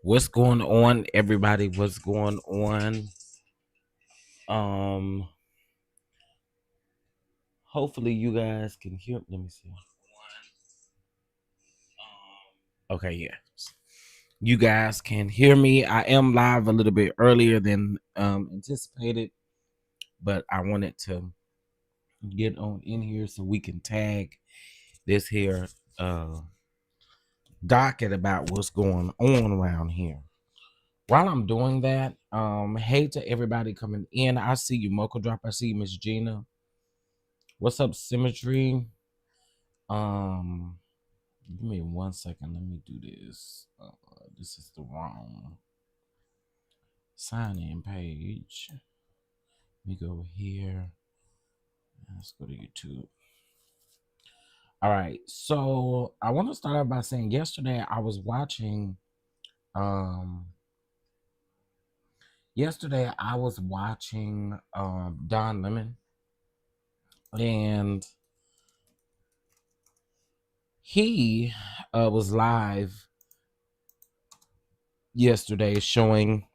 What's going on, everybody? What's going on? Um, Hopefully you guys can hear. Let me see. Okay, yeah. You guys can hear me. I am live a little bit earlier than anticipated, but I wanted to get on in here so we can tag this here docket about what's going on around here. While I'm doing that, hey to everybody coming in. I see you, Mocha Drop. I see you, Miss Gina. What's up, Symmetry? Um, Give me 1 second. Let me do this. This is the wrong sign in page. Let me go here. Let's go to YouTube. All right. So I want to start out by saying yesterday I was watching Don Lemon, and he was live yesterday showing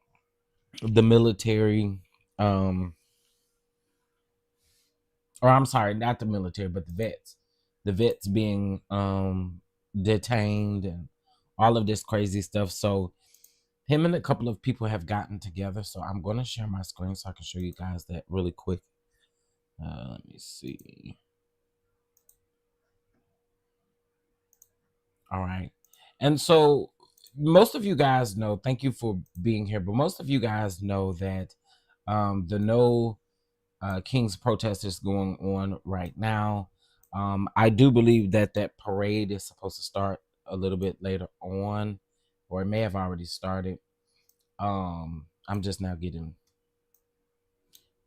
the military or I'm sorry, not the military, but the vets being detained and all of this crazy stuff. So him and a couple of people have gotten together. So I'm going to share my screen so I can show you guys that really quick. Let me see. All right. And so most of you guys know, thank you for being here, but most of you guys know that the No King's protest is going on right now. I do believe that that parade is supposed to start a little bit later on, or it may have already started. I'm just now getting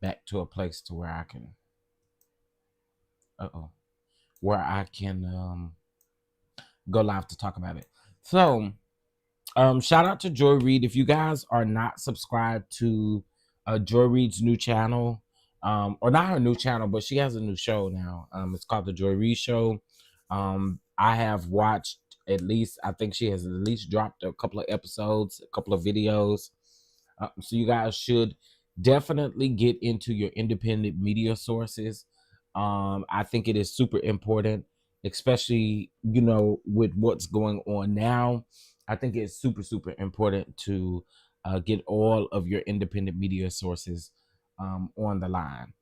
back to a place to where I can, where I can go live to talk about it. So, shout out to Joy Reid. If you guys are not subscribed to Joy Reid's new channel, or not her new channel, but she has a new show now. It's called The Joy Reid Show. I have watched at least, I think she has at least dropped a couple of episodes, a couple of videos. So you guys should definitely get into your independent media sources. I think it is super important, especially, with what's going on now. I think it's super, super important to get all of your independent media sources on the line.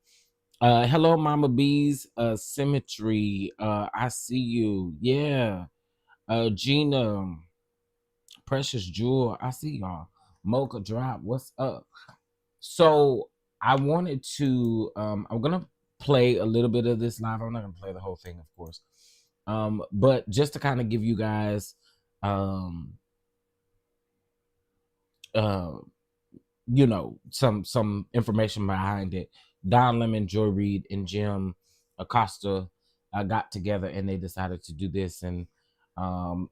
Hello, Mama Bees, Symmetry. I see you. Yeah. Gina, Precious Jewel. I see y'all. Mocha Drop. What's up? So I wanted to. I'm gonna play a little bit of this live. I'm not gonna play the whole thing, of course. But just to kind of give you guys um uh some information behind it. Don Lemon, Joy Reid, and Jim Acosta got together and they decided to do this, and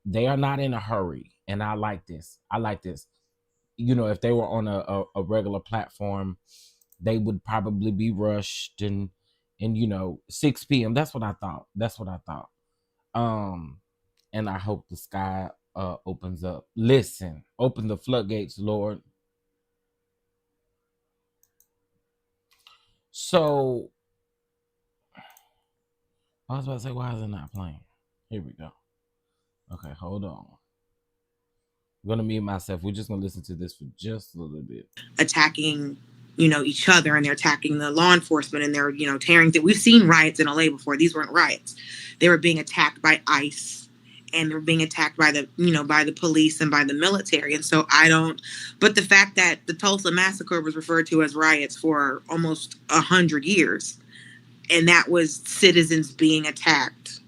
they are not in a hurry, and I like this. If they were on a regular platform, they would probably be rushed and 6 p.m. That's what I thought. um and I hope the sky opens up. Listen, open the floodgates, Lord. So I was about to say, why is it not playing? Here we go. Okay, hold on. I'm gonna mute myself. We're just gonna listen to this for just a little bit. Attacking, each other, and they're attacking the law enforcement, and they're, tearing things. We've seen riots in LA before. These weren't riots. They were being attacked by ICE, and they were being attacked by the police and by the military. And so I don't, but the fact that the Tulsa massacre was referred to as riots for almost 100 years, and that was citizens being attacked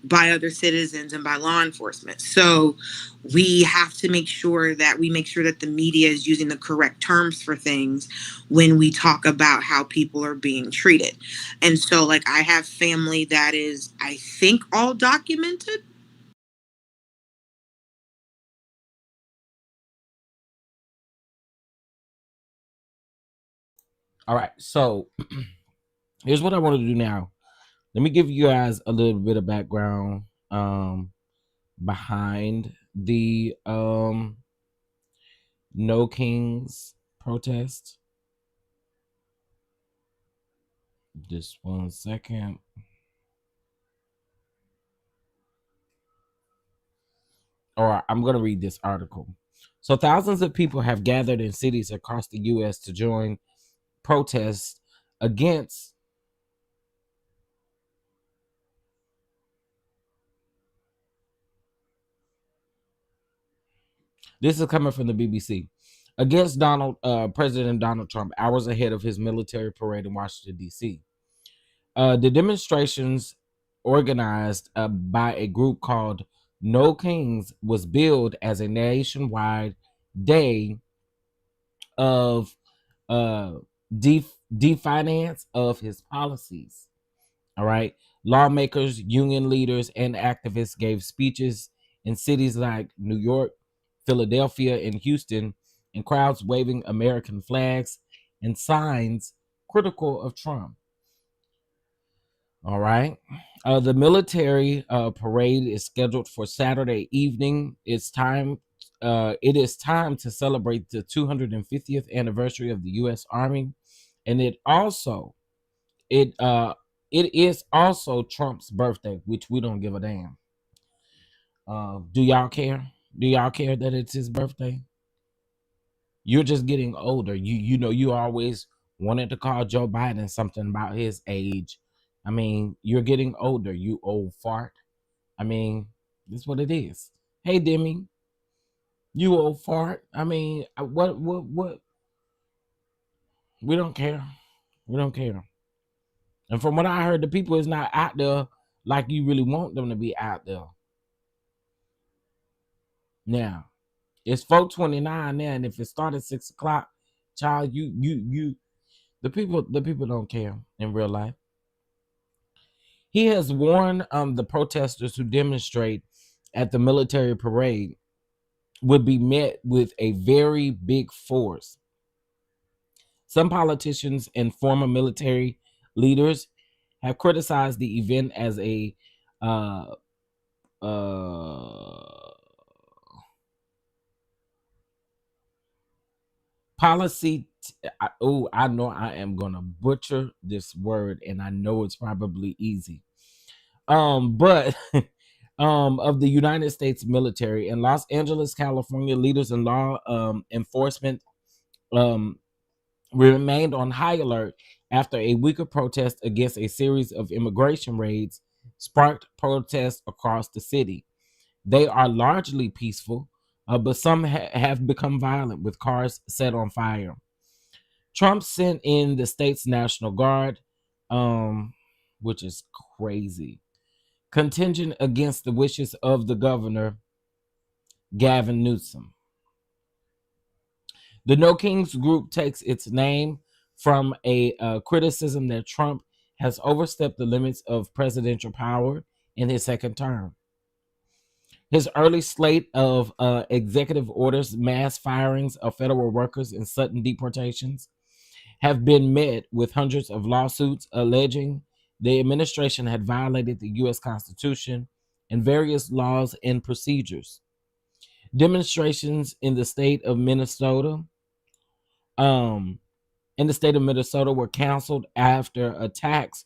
by other citizens and by law enforcement. So we have to make sure that the media is using the correct terms for things when we talk about how people are being treated. And so, like, I have family that is, I think, all documented. All right, so here's what I want to do now. Let me give you guys a little bit of background behind the No Kings protest. Just 1 second. Or I'm going to read this article. So, thousands of people have gathered in cities across the U.S. to join protests against. This is coming from the BBC. Against President Donald Trump, hours ahead of his military parade in Washington, D.C. The demonstrations, organized by a group called No Kings, was billed as a nationwide day of uh, defiance of his policies. All right. Lawmakers, union leaders, and activists gave speeches in cities like New York, Philadelphia, and Houston, and crowds waving American flags and signs critical of Trump. All right. The military parade is scheduled for Saturday evening. It's time. It is time to celebrate the 250th anniversary of the U.S. Army, and it uh it is also Trump's birthday, which we don't give a damn. Do y'all care? Do y'all care that it's his birthday? You're just getting older. You always wanted to call Joe Biden something about his age. I mean, you're getting older, you old fart. I mean, that's what it is. Hey Demi, you old fart. I mean, what? We don't care. We don't care. And from what I heard, the people is not out there like you really want them to be out there. Now, it's 4:29 now, and if it started at 6 o'clock, child, you the people don't care in real life. He has warned the protesters who demonstrate at the military parade would be met with a very big force. Some politicians and former military leaders have criticized the event as a uh, uh, policy. I know I am gonna butcher this word, and I know it's probably easy. But of the United States military in Los Angeles, California, leaders in law enforcement um remained on high alert after a week of protest against a series of immigration raids sparked protests across the city. They are largely peaceful, but some have become violent with cars set on fire. Trump sent in the state's National Guard, um, which is crazy, contingent against the wishes of the governor, Gavin Newsom. The No Kings group takes its name from a criticism that Trump has overstepped the limits of presidential power in his second term. His early slate of executive orders, mass firings of federal workers, and sudden deportations have been met with hundreds of lawsuits alleging the administration had violated the U.S. Constitution and various laws and procedures. Demonstrations um, in the state of Minnesota were canceled after attacks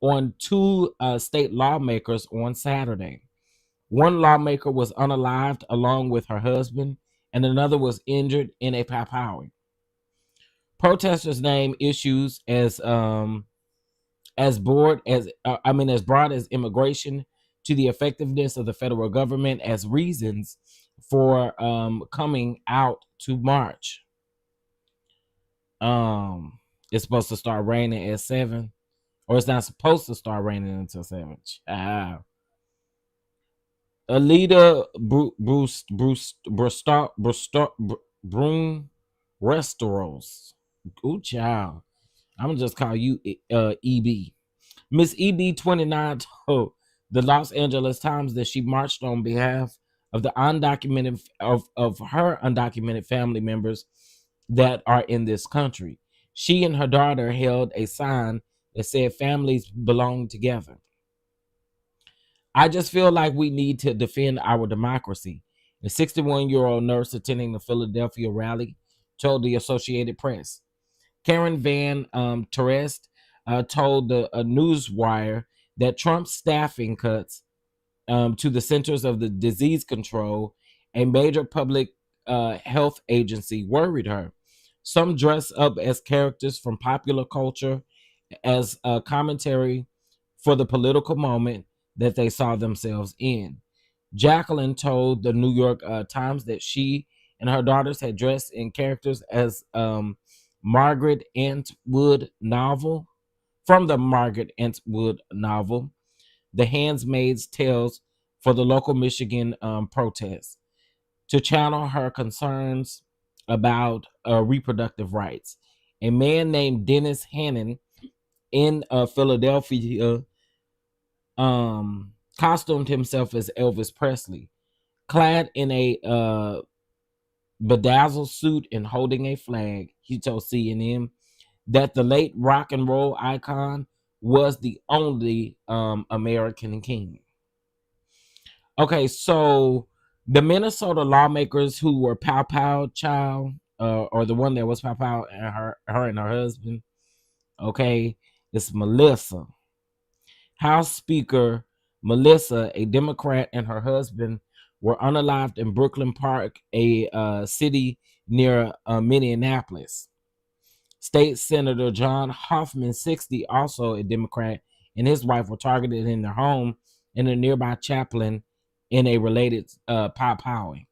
on two state lawmakers on Saturday. One lawmaker was unalived along with her husband, and another was injured in a papawing. Protesters name issues as broad as immigration to the effectiveness of the federal government as reasons for coming out to march. Um, it's supposed to start raining at 7, or it's not supposed to start raining until 7. Child. Alita Broom Restauros. Ooh, child. I'm gonna just call you EB. Miss EB 29 told the Los Angeles Times that she marched on behalf of the of her undocumented family members that are in this country. She and her daughter held a sign that said families belong together. I just feel like we need to defend our democracy. A 61-year-old nurse attending the Philadelphia rally told the Associated Press. Karen Van Terest told a Newswire that Trump's staffing cuts to the Centers of the Disease Control, a major public health agency, worried her. Some dress up as characters from popular culture as a commentary for the political moment that they saw themselves in. Jacqueline told the New York Times that she and her daughters had dressed in characters as Margaret Atwood novel from the Margaret Atwood novel, The Handmaid's Tales, for the local Michigan protests to channel her concerns about reproductive rights. A man named Dennis Hannon in Philadelphia costumed himself as Elvis Presley, clad in a bedazzled suit and holding a flag. He told CNN that the late rock and roll icon was the only American king. Okay, so the Minnesota lawmakers who were Pow Pow child, or the one that was Pow Pow and her and her husband, okay, it's Melissa. House Speaker Melissa, a Democrat, and her husband were unalived in Brooklyn Park, a city near Minneapolis. State Senator John Hoffman, 60, also a Democrat, and his wife were targeted in their home in a nearby chaplain in a related pow powing.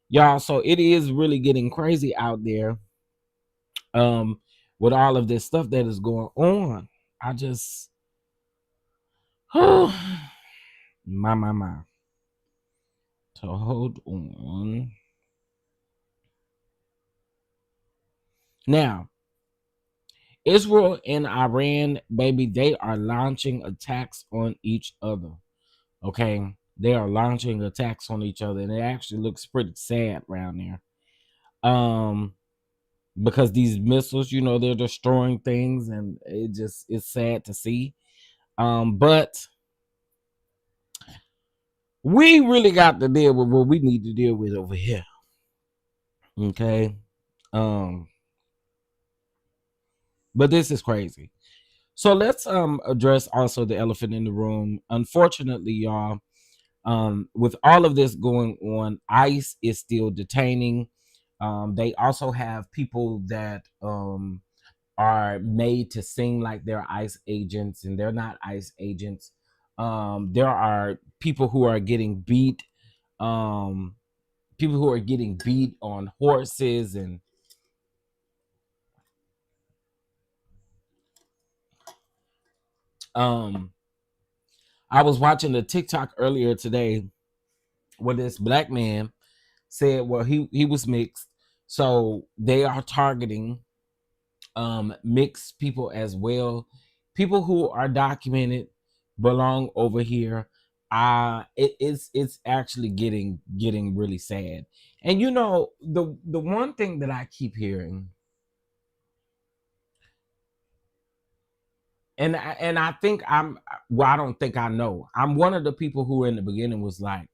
Y'all, so it is really getting crazy out there um, with all of this stuff that is going on. I just, my. So hold on. Now, Israel and Iran, baby, they are launching attacks on each other. Okay, they are launching attacks on each other, and it actually looks pretty sad around there. Um, because these missiles, they're destroying things, and it's sad to see. But we really got to deal with what we need to deal with over here. Okay. Um, but this is crazy. So let's address also the elephant in the room. Unfortunately, y'all, with all of this going on, ICE is still detaining. They also have people that are made to seem like they're ICE agents, and they're not ICE agents. There are people who are getting beat, um, people who are getting beat on horses, and um, I was watching a TikTok earlier today where this black man said, well, he was mixed, so they are targeting mixed people as well. People who are documented belong over here. It's actually getting really sad. And the one thing that I keep hearing, and I think I don't think I know. I'm one of the people who in the beginning was like,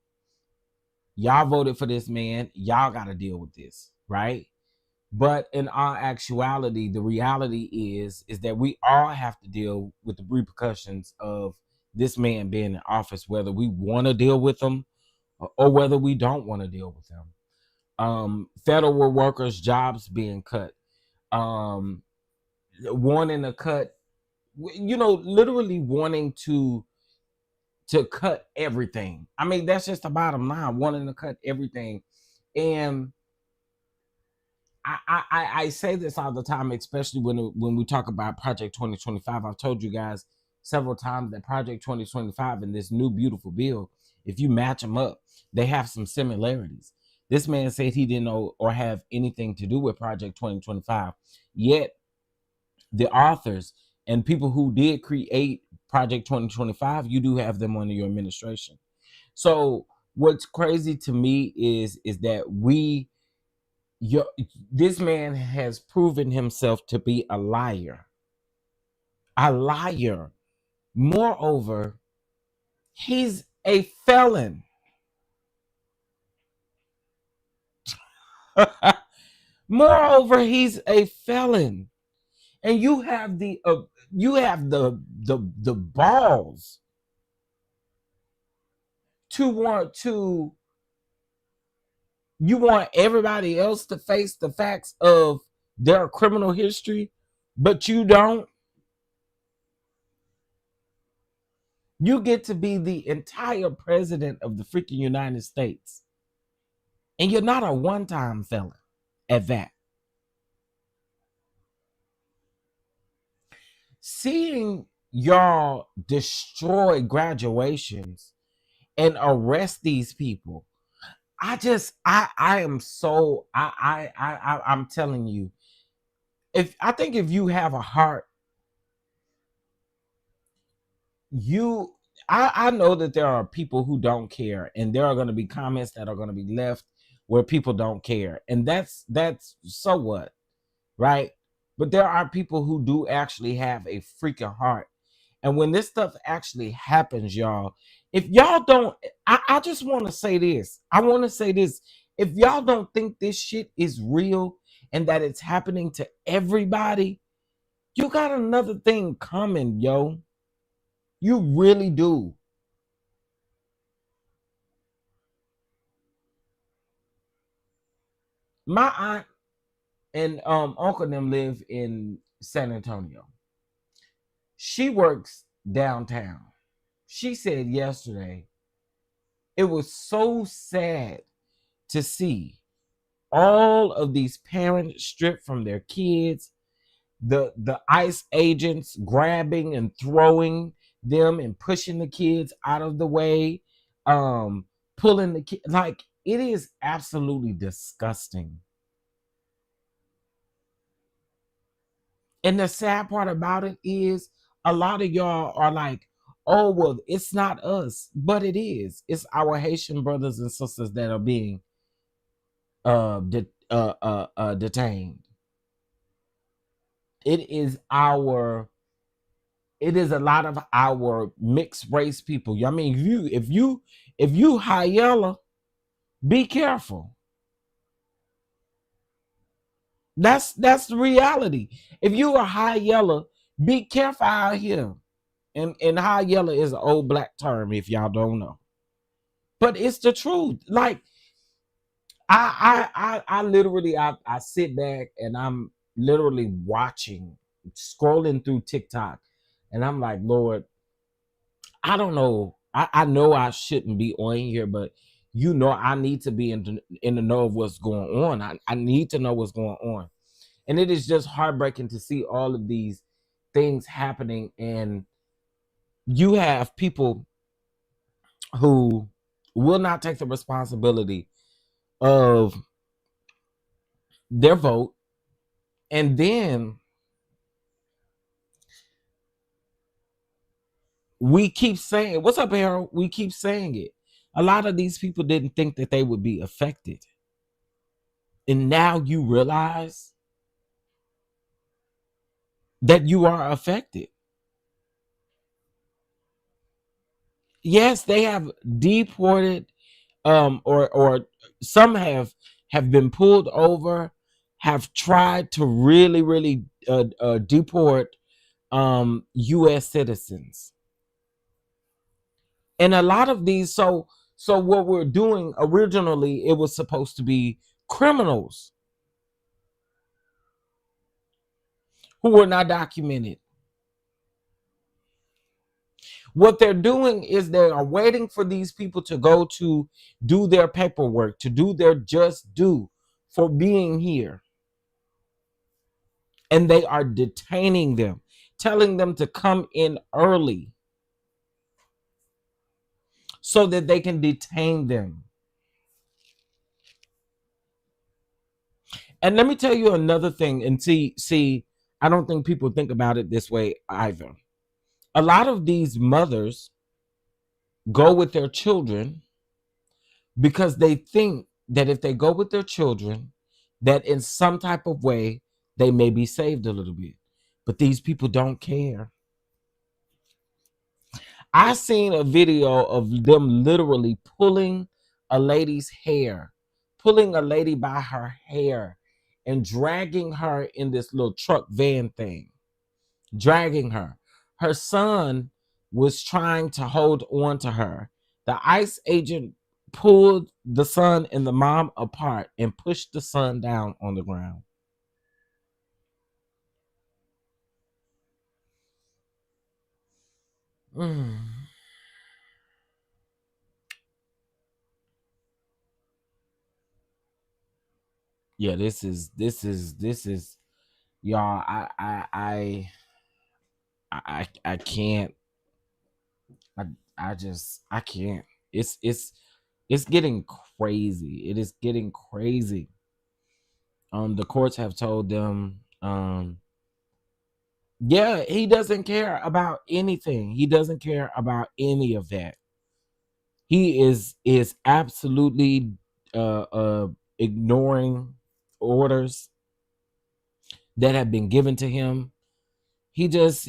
y'all voted for this man, y'all got to deal with this, right? But in all actuality, the reality is that we all have to deal with the repercussions of this man being in office, whether we want to deal with him or whether we don't want to deal with him. Federal workers' jobs being cut, um, wanting to cut, literally wanting to cut everything. I mean, that's just the bottom line, wanting to cut everything. And I say this all the time, especially when we talk about Project 2025. I've told you guys several times that Project 2025 and this new beautiful bill, if you match them up, they have some similarities. This man said he didn't know or have anything to do with Project 2025. Yet the authors and people who did create Project 2025, you do have them under your administration. So what's crazy to me is that your this man has proven himself to be a liar. A liar. Moreover, he's a felon. Moreover, he's a felon, and you have the balls to want to you want everybody else to face the facts of their criminal history, but you don't. You get to be the entire president of the freaking United States, and you're not a one-time felon at that. Seeing y'all destroy graduations and arrest these people, I am so I'm telling you, if you have a heart, you I know that there are people who don't care, and there are going to be comments that are going to be left where people don't care, and that's so what, right? But there are people who do actually have a freaking heart. And when this stuff actually happens, y'all, if y'all don't, I just want to say this. I want to say this. If y'all don't think this shit is real and that it's happening to everybody, you got another thing coming, yo. You really do. My aunt and uncle them live in San Antonio. She works downtown. She said yesterday it was so sad to see all of these parents stripped from their kids, the ICE agents grabbing and throwing them and pushing the kids out of the way, um pulling the kid, like, it is absolutely disgusting. And the sad part about it is a lot of y'all are like, oh, well, it's not us, but it is. It's our Haitian brothers and sisters that are being detained. It is our it is a lot of our mixed race people. I mean, if you high yellow, be careful. That's the reality. If you are high yellow, be careful out here. And high yellow is an old black term if y'all don't know. But it's the truth. Like, I literally I sit back and I'm literally watching, scrolling through TikTok, and I'm like, Lord, I don't know. I know I shouldn't be on here, but I need to be in the know of what's going on. I need to know what's going on. And it is just heartbreaking to see all of these things happening. And you have people who will not take the responsibility of their vote. And then we keep saying, what's up, Harold? We keep saying it. A lot of these people didn't think that they would be affected. And now you realize that you are affected. Yes, they have deported, or some have been pulled over, have tried to really deport US citizens. And a lot of these, so what we're doing originally, it was supposed to be criminals who were not documented. What they're doing is they are waiting for these people to go to do their paperwork, to do their just due for being here. And they are detaining them, telling them to come in early so that they can detain them. And let me tell you another thing, and see, I don't think people think about it this way either. A lot of these mothers go with their children because they think that if they go with their children, that in some type of way they may be saved a little bit. But these people don't care. I seen a video of them literally pulling a lady's hair pulling a lady by her hair and dragging her in this little truck van thing, dragging her. Her son was trying to hold on to her. The ICE agent pulled the son and the mom apart and pushed the son down on the ground. Mm. Yeah, this is y'all. I can't. I I can't. It's getting crazy. It is getting crazy. The courts have told them, yeah, he doesn't care about anything. He doesn't care about any of that. He is absolutely uh uh ignoring orders that have been given to him. He just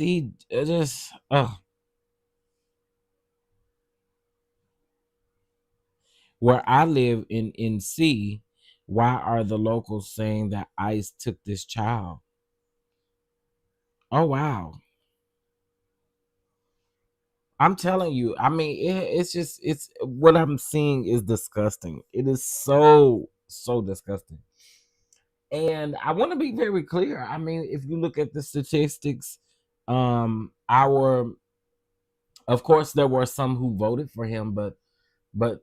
where I live in C, why are the locals saying that ICE took this child? Oh wow. I'm telling you, I mean, it's just it's what I'm seeing is disgusting. It is so disgusting. And I want to be very clear. I mean, if you look at the statistics, our of course there were some who voted for him, but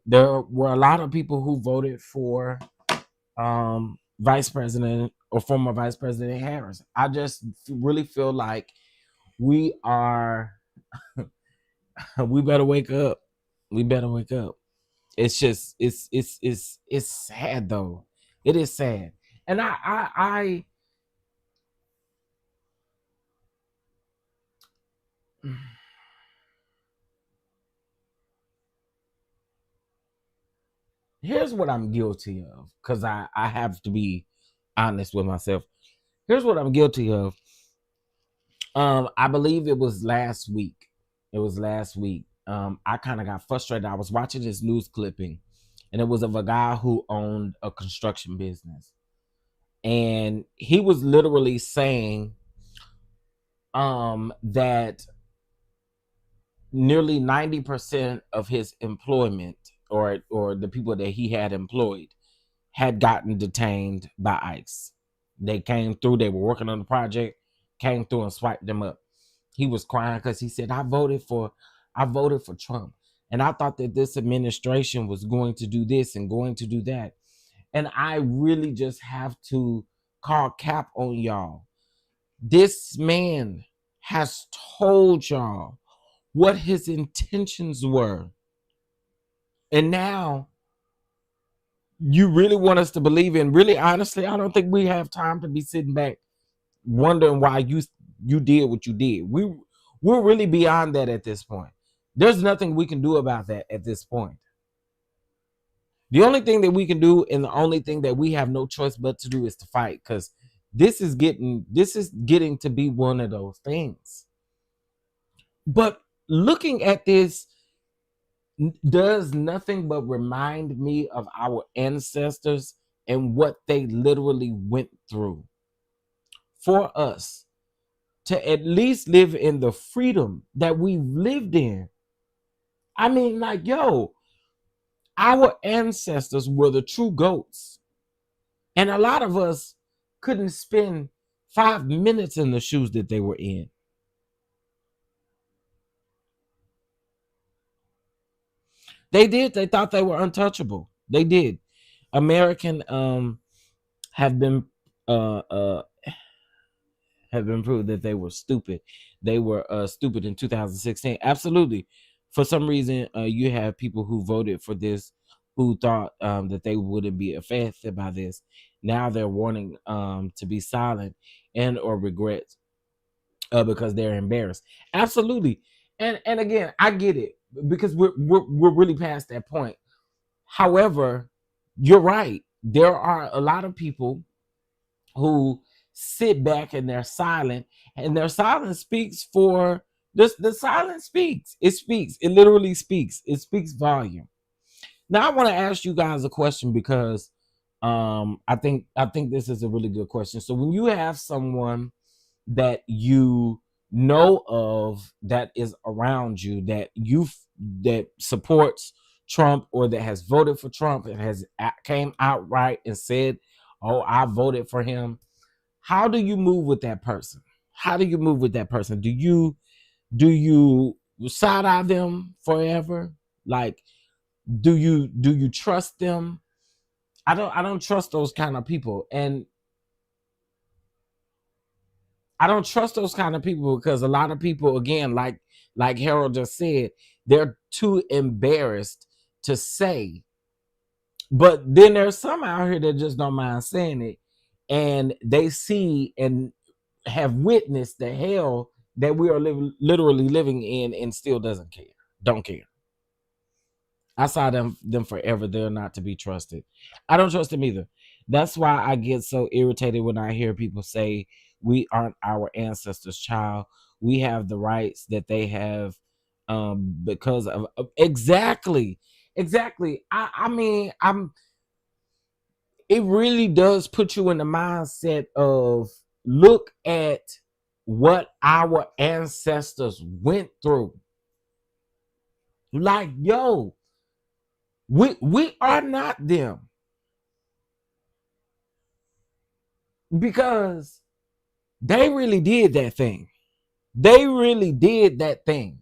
there were a lot of people who voted for Vice President or former Vice President Harris. I just really feel like we are we better wake up. We better wake up. It's just it's sad though. It is sad. And I here's what I'm guilty of because I have to be honest with myself. Here's what I'm guilty of. I believe it was last week. It was last week. I kind of got frustrated. I was watching this news clipping, and it was of a guy who owned a construction business, and he was literally saying, that nearly 90% of his employment or the people that he had employed had gotten detained by ICE. They came through, they were working on the project, came through and swiped them up. He was crying because he said, I voted for Trump. And I thought that this administration was going to do this and going to do that. And I really just have to call cap on y'all. This man has told y'all what his intentions were. And now you really want us to believe in, really honestly, I don't think we have time to be sitting back wondering why you did what you did. We're really beyond that at this point. There's nothing we can do about that at this point. The only thing that we can do and the only thing that we have no choice but to do is to fight because this is getting to be one of those things. But looking at this does nothing but remind me of our ancestors and what they literally went through for us to at least live in the freedom that we've lived in. I mean, like, yo, our ancestors were the true goats. And a lot of us couldn't spend 5 minutes in the shoes that they were in. They did. They thought they were untouchable. They did. American have been uh uh have been proved that they were stupid. They were stupid in 2016. Absolutely. For some reason, you have people who voted for this who thought that they wouldn't be affected by this. Now they're wanting to be silent and or regret because they're embarrassed. Absolutely. And again, I get it because we're really past that point. However, you're right. There are a lot of people who sit back and they're silent, and their silence speaks for this. The silence speaks. It speaks. It literally speaks. It speaks volume. Now I want to ask you guys a question because I think this is a really good question. So when you have someone that you know of that is around you that supports Trump or that has voted for Trump and has came outright and said, "Oh, I voted for him." How do you move with that person? How do you move with that person? Do you side eye them forever? Like, do you trust them? I don't trust those kind of people, and I don't trust those kind of people because a lot of people, again, like Harold just said, they're too embarrassed to say. But then there's some out here that just don't mind saying it, and they see and have witnessed the hell that we are literally living in, and still doesn't care, don't care. I saw them forever. They're not to be trusted. I don't trust them either. That's why I get so irritated when I hear people say we aren't our ancestors' child. We have the rights that they have because of exactly. I mean, it really does put you in the mindset of look at what our ancestors went through. Like, yo, we are not them because they really did that thing. They really did that thing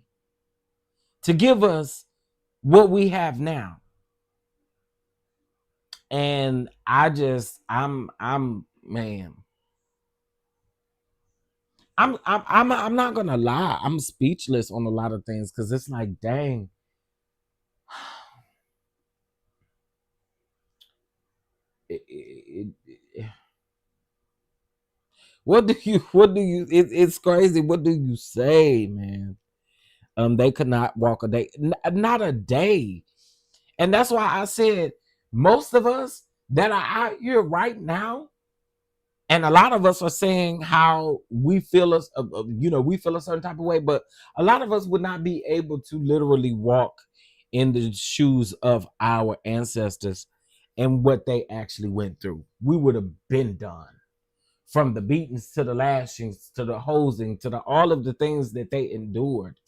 to give us what we have now. And I'm man, I'm not gonna lie. I'm speechless on a lot of things because it's like, dang, it, it's crazy. What do you say, man? They could not walk a day, not a day. And that's why I said most of us that are out here right now, and a lot of us are saying how we feel us, we feel a certain type of way, but a lot of us would not be able to literally walk in the shoes of our ancestors and what they actually went through. We would have been done from the beatings to the lashings to the hosing to the all of the things that they endured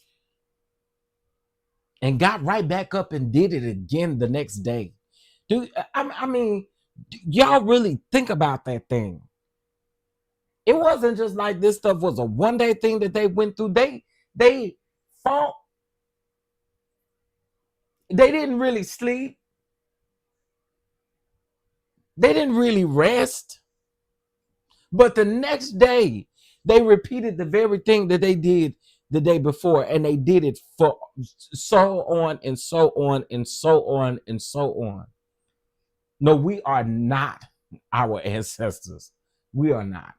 and got right back up and did it again the next day. Dude, I mean, y'all really think about that thing. It wasn't just like this stuff was a one day thing that they went through. They fought. They didn't really sleep. They didn't really rest. But the next day, they repeated the very thing that they did the day before, and they did it for so on and so on and so on and so on. No, we are not our ancestors. We are not.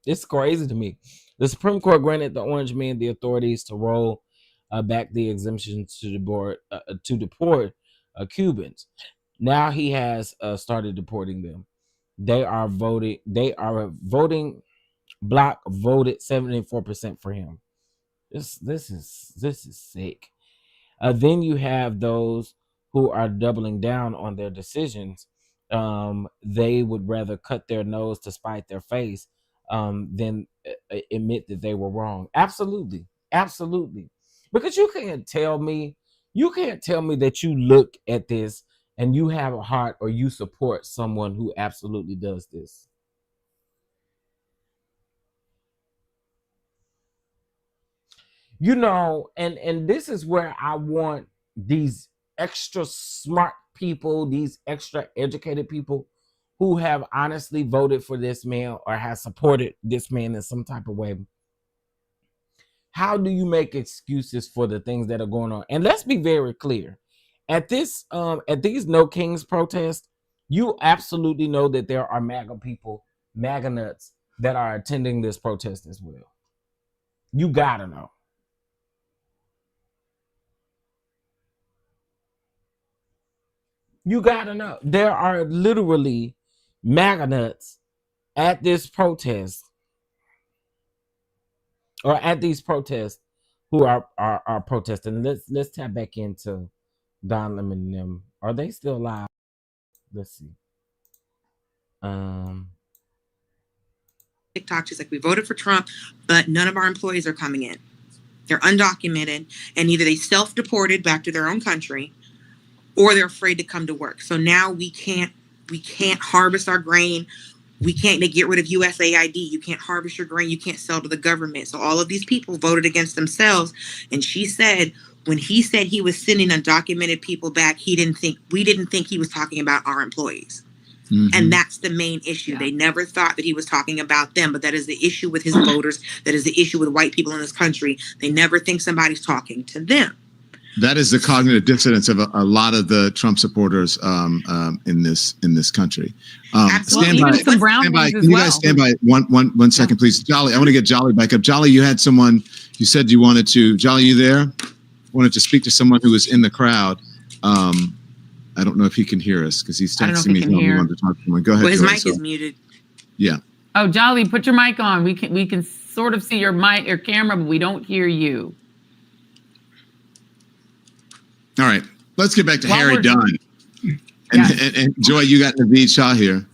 It's crazy to me. The Supreme Court granted the Orange Man the authorities to roll back the exemption to deport Cubans. Now he has started deporting them. They are voting. They are a voting bloc voted 74% for him. This is sick. Then you have those who are doubling down on their decisions. They would rather cut their nose to spite their face than admit that they were wrong. Absolutely, absolutely. Because you can't tell me that you look at this and you have a heart or you support someone who absolutely does this. And this is where I want these extra smart people, these extra educated people who have honestly voted for this man or have supported this man in some type of way. How do you make excuses for the things that are going on? And let's be very clear. At these No Kings protests, you absolutely know that there are MAGA people, MAGA nuts that are attending this protest as well. You gotta know. You gotta know. There are literally MAGA nuts at this protest or at these protests who are protesting. Let's tap back into Don Lemon and them Are they still alive? Let's see. Um, TikTok. She's like, we voted for Trump, but none of our employees are coming in. They're undocumented, and either they self-deported back to their own country, or they're afraid to come to work. So now we can't harvest our grain. We can't get rid of USAID. You can't harvest your grain. You can't sell to the government. So all of these people voted against themselves. And she said, when he said he was sending undocumented people back, we didn't think he was talking about our employees. Mm-hmm. And that's the main issue. Yeah. They never thought that he was talking about them, but that is the issue with his voters. That is the issue with white people in this country. They never think somebody's talking to them. That is the cognitive dissonance of a lot of the Trump supporters in this country. Absolutely. Stand by. Even some brown stand by. ones as Can you well. guys stand by one second, please? Jolly, I want to get Jolly back up. Jolly, you had someone. You said you wanted to. Jolly, you there? Wanted to speak to someone who was in the crowd. I don't know if he can hear us because he's texting me. He wanted to talk to someone. Go ahead. Well, his mic is muted. Yeah. Oh, Jolly, put your mic on. We can sort of see your mic, your camera, but we don't hear you. All right, let's get back to Harry Dunn. And Joy, you got Naveed Shah here.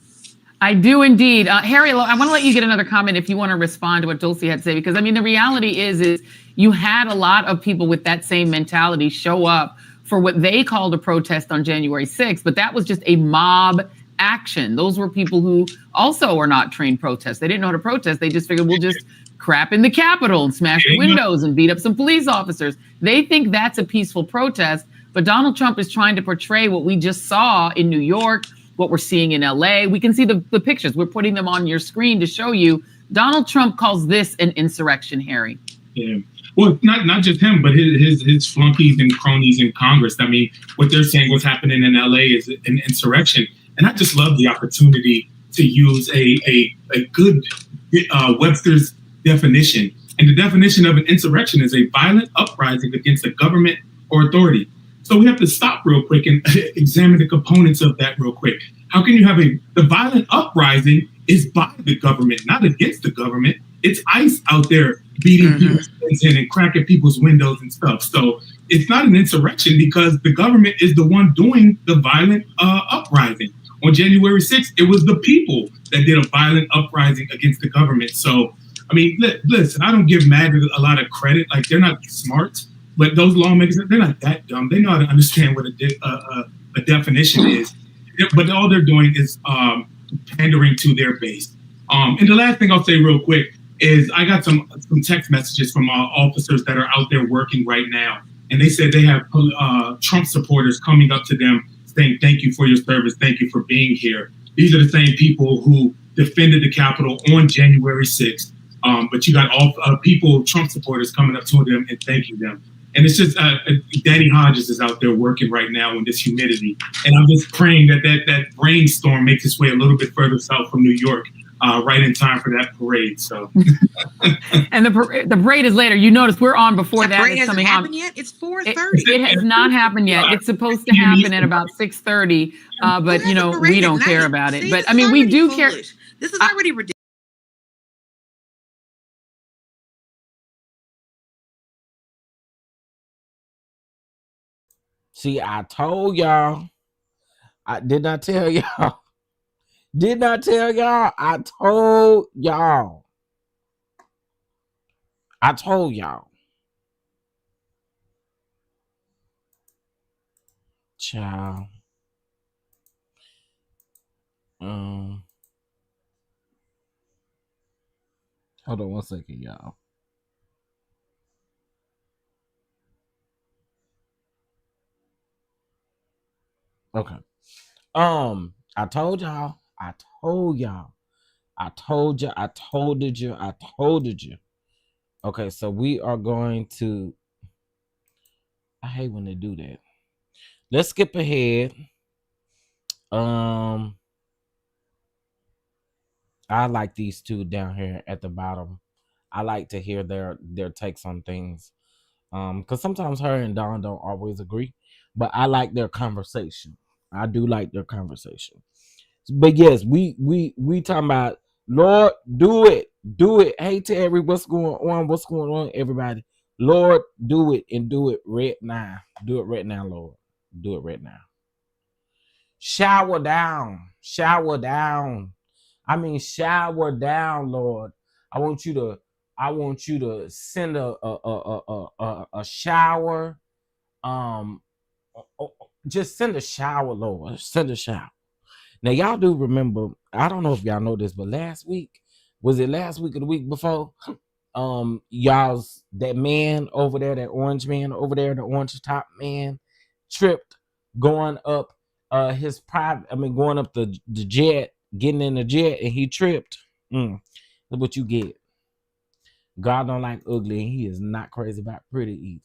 I do indeed. Harry, I want to let you get another comment if you want to respond to what Dulcie had to say, because I mean, the reality is you had a lot of people with that same mentality show up for what they called a protest on January 6th, but that was just a mob action. Those were people who also are not trained protesters. They didn't know how to protest. They just figured we'll just crap in the Capitol and smash the windows and beat up some police officers. They think that's a peaceful protest, but Donald Trump is trying to portray what we just saw in New York, what we're seeing in LA. We can see the pictures. We're putting them on your screen to show you. Donald Trump calls this an insurrection, Harry. Yeah. Well, not just him, but his flunkies and cronies in Congress. I mean, what they're saying, what's happening in LA is an insurrection. And I just love the opportunity to use a good Webster's definition. And the definition of an insurrection is a violent uprising against a government or authority. So we have to stop real quick and examine the components of that real quick. How can you have the violent uprising is by the government, not against the government. It's ICE out there beating people's heads in and cracking people's windows and stuff. So it's not an insurrection because the government is the one doing the violent uprising. On January 6th, it was the people that did a violent uprising against the government. So, I mean, listen, I don't give MAGA a lot of credit. Like, they're not smart, but those lawmakers, they're not that dumb. They know how to understand what a definition is. But all they're doing is pandering to their base. And the last thing I'll say real quick is I got some text messages from officers that are out there working right now. And they said they have Trump supporters coming up to them saying, thank you for your service. Thank you for being here. These are the same people who defended the Capitol on January 6th. But you got all people, Trump supporters, coming up to them and thanking them. And it's just Danny Hodges is out there working right now in this humidity. And I'm just praying that rainstorm makes its way a little bit further south from New York, right in time for that parade. So, and the parade is later. You notice we're on before that. The parade hasn't happened yet. It's 4:30. It has not happened yet. It's supposed to happen at about 6:30. But you know, we don't care about it. But I mean, we do care. This is already ridiculous. See, I told y'all. I did not tell y'all. Did not tell y'all. I told y'all. I told y'all. Child. Hold on one second, y'all. Okay. I told y'all. I told y'all. I told you. I told you. I told you. Okay, so we are going to. I hate when they do that. Let's skip ahead. I like these two down here at the bottom. I like to hear their takes on things. Because sometimes her and Don don't always agree, but I like their conversation. I do like their conversation. But yes, we talking about Lord, do it. Hey Terry, what's going on, everybody? Lord, do it and do it right now. Do it right now, Lord. Do it right now. Shower down. Shower down. I mean, shower down, Lord. I want you to send a shower. Just send a shower, Lord. Send a shower. Now, y'all do remember, I don't know if y'all know this, but last week, was it last week or the week before? Y'all's that man over there, that orange man over there, the orange top man, tripped going up his private, going up the jet, getting in the jet, and he tripped. Look what you get. God don't like ugly, and he is not crazy about pretty either.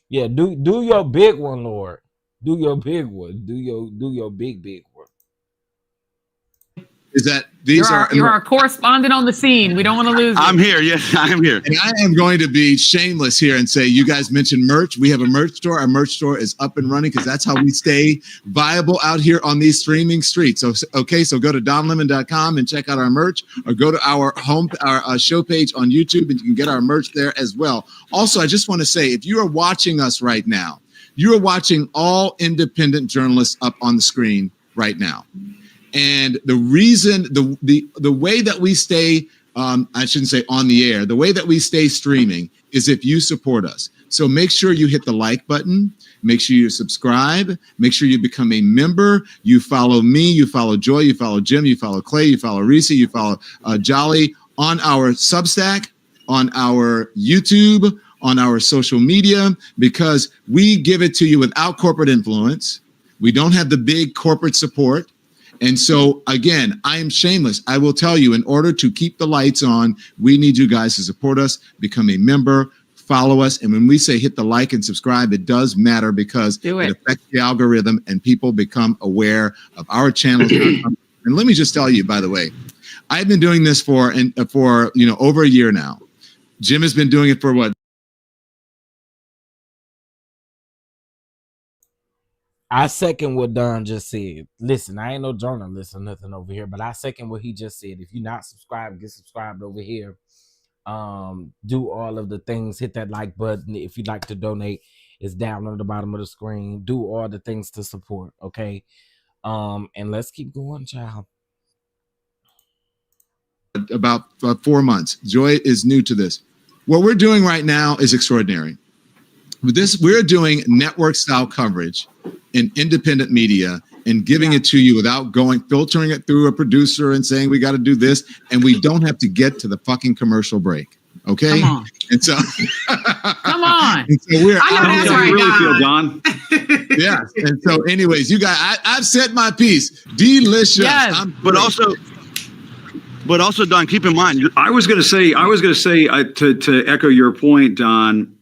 Yeah, do your big one, Lord. Do your big one. Do your big one. Is that these you're our correspondent on the scene. We don't want to lose you. I'm here. Yes, I'm here. And I am going to be shameless here and say, you guys mentioned merch. We have a merch store. Our merch store is up and running because that's how we stay viable out here on these streaming streets. So, okay, so go to donlemon.com and check out our merch, or go to our show page on YouTube and you can get our merch there as well. Also, I just want to say, if you are watching us right now, you are watching all independent journalists up on the screen right now. And the reason, the way that we stay, I shouldn't say on the air, the way that we stay streaming is if you support us. So make sure you hit the like button, make sure you subscribe, make sure you become a member, you follow me, you follow Joy, you follow Jim, you follow Clay, you follow Reese, you follow Jolly on our Substack, on our YouTube, on our social media, because we give it to you without corporate influence. We don't have the big corporate support. And so, again, I am shameless. I will tell you, in order to keep the lights on, we need you guys to support us, become a member, follow us. And when we say hit the like and subscribe, it does matter because it affects the algorithm and people become aware of our channels. And let me just tell you, by the way, I've been doing this for over a year now. Jim has been doing it for what? I second what Don just said. Listen, I ain't no journalist or nothing over here, but I second what he just said. If you're not subscribed, get subscribed over here. Do all of the things. Hit that like button. If you'd like to donate, it's down on the bottom of the screen. Do all the things to support, okay? And let's keep going, child. About 4 months. Joy is new to this. What we're doing right now is extraordinary. With this, we're doing network style coverage in independent media and giving it to you without filtering it through a producer and saying we got to do this, and we don't have to get to the fucking commercial break. Okay. Come on. And so come on. And so we're I know that's how you really feel, Don. Yes. And so anyways, you guys, I've said my piece. Delicious. Yes. But also, Don, keep in mind, I was going to say to echo your point, Don,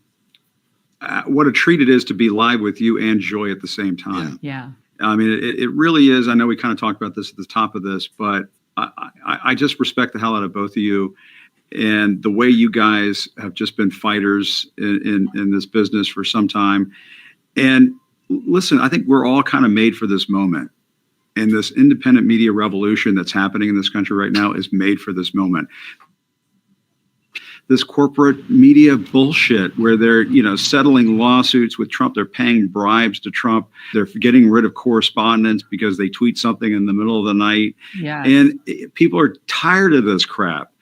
what a treat it is to be live with you and Joy at the same time. Yeah. I mean, it really is. I know we kind of talked about this at the top of this, but I just respect the hell out of both of you and the way you guys have just been fighters in this business for some time. And listen, I think we're all kind of made for this moment. And this independent media revolution that's happening in this country right now is made for this moment. This corporate media bullshit where they're, settling lawsuits with Trump. They're paying bribes to Trump. They're getting rid of correspondents because they tweet something in the middle of the night. Yes. And people are tired of this crap.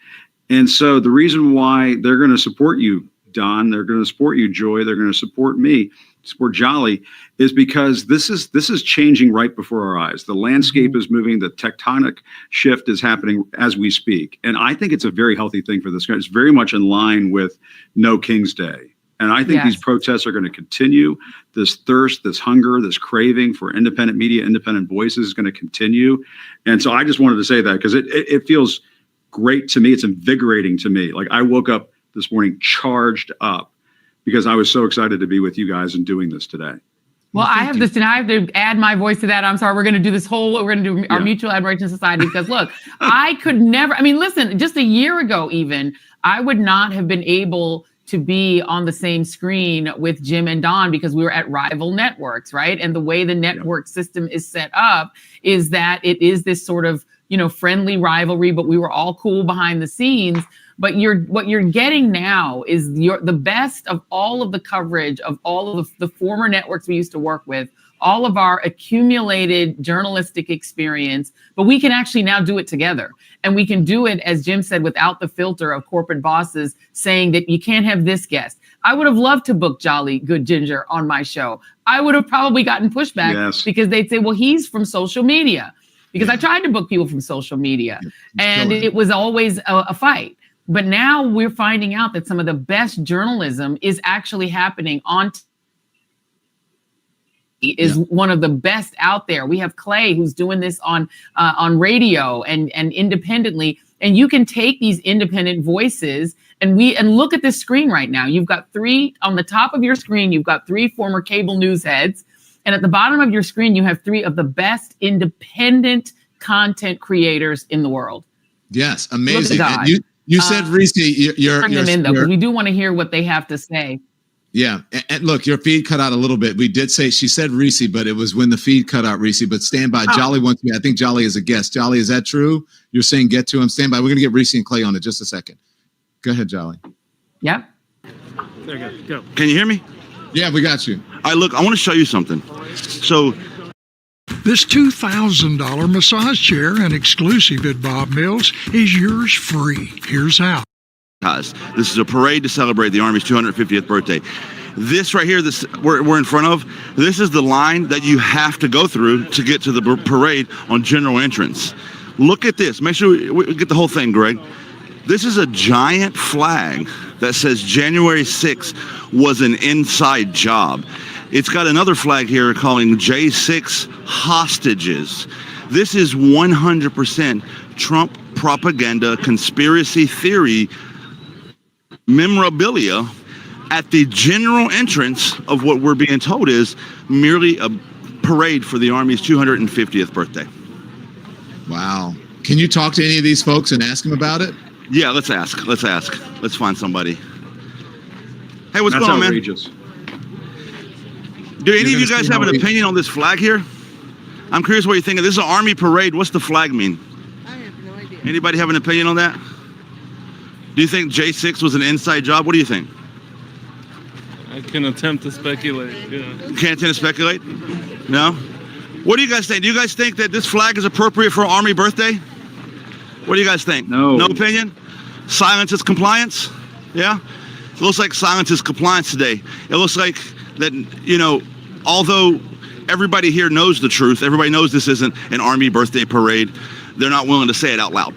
And so the reason why they're going to support you, Don, they're going to support you, Joy, they're going to support me, support Jolly, is because this is changing right before our eyes. The landscape is moving. The tectonic shift is happening as we speak. And I think it's a very healthy thing for this country. It's very much in line with No King's Day. And I think these protests are going to continue. This thirst, this hunger, this craving for independent media, independent voices is going to continue. And so I just wanted to say that because it feels great to me. It's invigorating to me. Like I woke up this morning charged up because I was so excited to be with you guys and doing this today. Well, I have to add my voice to that. I'm sorry. We're going to do our Mutual Admiration Society because look, I could never, listen, just a year ago, even I would not have been able to be on the same screen with Jim and Don because we were at rival networks, right? And the way the network system is set up is that it is this sort of, friendly rivalry, but we were all cool behind the scenes. But what you're getting now is the best of all of the coverage of all of the former networks we used to work with, all of our accumulated journalistic experience, but we can actually now do it together. And we can do it, as Jim said, without the filter of corporate bosses saying that you can't have this guest. I would have loved to book Jolly Good Ginger on my show. I would have probably gotten pushback because they'd say, well, he's from social media. Because I tried to book people from social media and it was always a fight. But now we're finding out that some of the best journalism is actually happening on is one of the best out there. We have Clay who's doing this on radio and independently. And you can take these independent voices and look at this screen right now. You've got three on the top of your screen. You've got three former cable news heads. And at the bottom of your screen, you have three of the best independent content creators in in the world. Yes, amazing. You said, Reese, bring them in though, because we do want to hear what they have to say. Yeah, and look, your feed cut out a little bit. We did say she said Reese, but it was when the feed cut out, Reese. But stand by. Jolly wants you. I think Jolly is a guest. Jolly, is that true? You're saying get to him. Stand by. We're gonna get Reese and Clay on it just a second. Go ahead, Jolly. Yep. There you go. Can you hear me? Yeah, we got you. I want to show you something. So this $2,000 massage chair and exclusive at Bob Mills is yours free. Here's how. This is a parade to celebrate the Army's 250th birthday. This right here, this we're in front of, this is the line that you have to go through to get to the parade on general entrance. Look at this. Make sure we get the whole thing, Greg. This is a giant flag that says January 6th was an inside job. It's got another flag here calling J6 hostages. This is 100% Trump propaganda, conspiracy theory memorabilia at the general entrance of what we're being told is merely a parade for the Army's 250th birthday. Wow. Can you talk to any of these folks and ask them about it? Yeah, let's ask. Let's find somebody. Hey, what's going on, man? Outrageous. Do any of you guys have an opinion on this flag here? I'm curious what you think. This is an Army parade. What's the flag mean? I have no idea. Anybody have an opinion on that? Do you think J6 was an inside job? What do you think? I can attempt to speculate. Yeah. You can't attempt to speculate? No? What do you guys think? Do you guys think that this flag is appropriate for an Army birthday? What do you guys think? No. No opinion? Silence is compliance? Yeah? It looks like silence is compliance today. It looks like that, although everybody here knows the truth, everybody knows this isn't an Army birthday parade, they're not willing to say it out loud.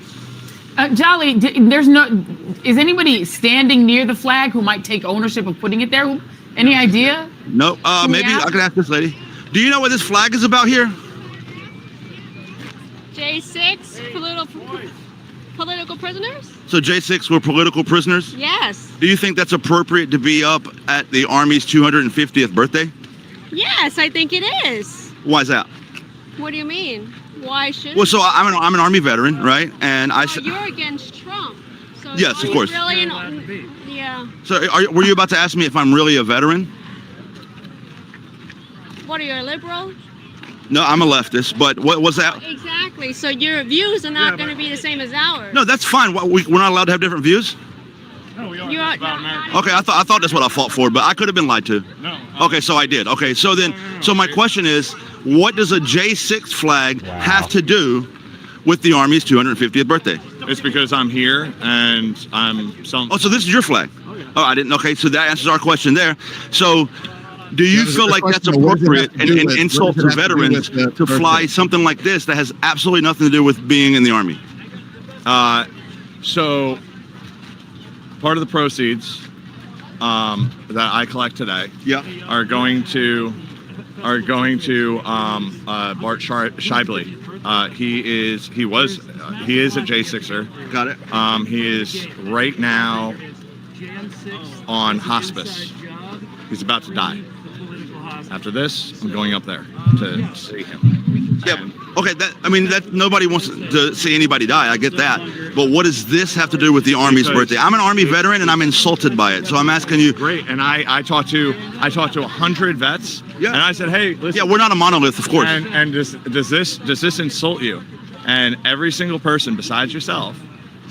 Jolly, is anybody standing near the flag who might take ownership of putting it there? Any idea? No, maybe I can ask this lady. Do you know what this flag is about here? J6, political prisoners? So J6 were political prisoners? Yes. Do you think that's appropriate to be up at the Army's 250th birthday? Yes, I think it is. Why is that? What do you mean? Why should? Well, so I'm an Army veteran, right? And you're against Trump. So yes, of course. Really yeah. So were you about to ask me if I'm really a veteran? What are you, a liberal? No, I'm a leftist, but what was that? Exactly. So your views are not going to be the same as ours. No, that's fine. We're not allowed to have different views? No, we are. Okay, I thought that's what I fought for, but I could have been lied to. No. Okay, so I did. Okay, so then, so my question is, what does a J6 flag have to do with the Army's 250th birthday? It's because I'm here and I'm selling. Oh, so this is your flag? Oh, I didn't. Okay, so that answers our question there. So, do you feel like that's appropriate and insult to veterans to fly something like this that has absolutely nothing to do with being in the Army? So, part of the proceeds that I collect today, are going to Bart Shively. He is a J6er. Got it. He is right now on hospice. He's about to die. After this, I'm going up there to see him. Yeah. Okay. That nobody wants to see anybody die. I get that. But what does this have to do with the Army's birthday? I'm an Army veteran and I'm insulted by it. So I'm asking you. Great. And I talked to 100 vets. Yeah. And I said, hey, listen. Yeah, we're not a monolith, of course. And does this insult you? And every single person besides yourself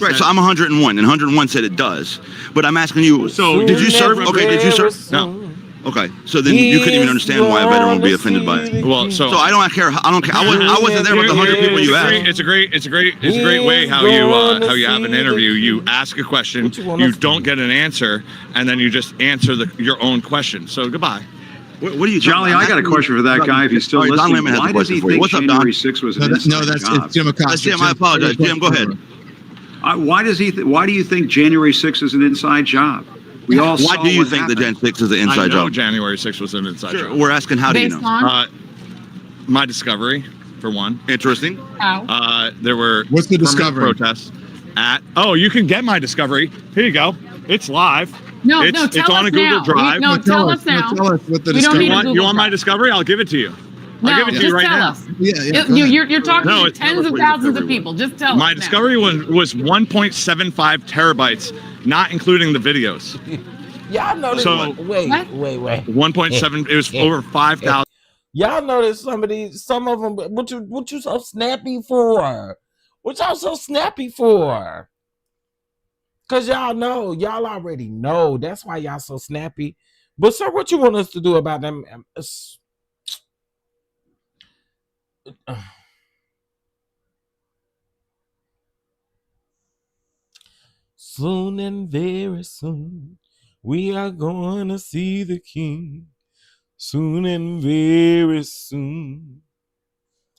Right, so I'm 101, and 101 said it does. But I'm asking you, So did you serve? Okay, did you serve? No. Okay, so then you couldn't even understand why a veteran would be offended by it. Well, so I don't care. I don't care. I wasn't there with the 100 people you asked. It's a great way how you have an interview. You ask a question, you don't get an answer, and then you just answer your own question. So goodbye. What are you, Jolly? I got a question for that guy. If he's still listening, why does he think What's up, January Don? 6th was an inside That's job? it's Jim Acosta. Jim, I apologize. Jim, go ahead. Why does he? Why do you think January 6th is an inside job? We all. Why saw do you what think the happened. Gen 6 is the I inside know job? January 6th was an inside Sure. job. We're asking, how do you Based know? on My discovery, for one. Interesting. how? There were What's the permanent discovery? protests at. Oh, you can get my discovery. Here you go. It's live. No, it's, no, it's tell on us a Google now. Drive. No, tell us now. Tell us what the We don't discovery. need a Google You want my Drive. discovery? I'll give it to you. No, I'll give it to just you right tell now. us. Yeah, go ahead. You're talking No, to it's tens of what your thousands of discovery people. Just tell us. My now. discovery was 1.75 terabytes, not including the videos. Y'all know this. So- Wait. 1.7. It was over 5,000. Y'all notice some of them. What you so snappy for? What y'all so snappy for? Cause y'all already know. That's why y'all so snappy. But sir, what you want us to do about them? Soon and very soon, we are going to see the King. Soon and very soon.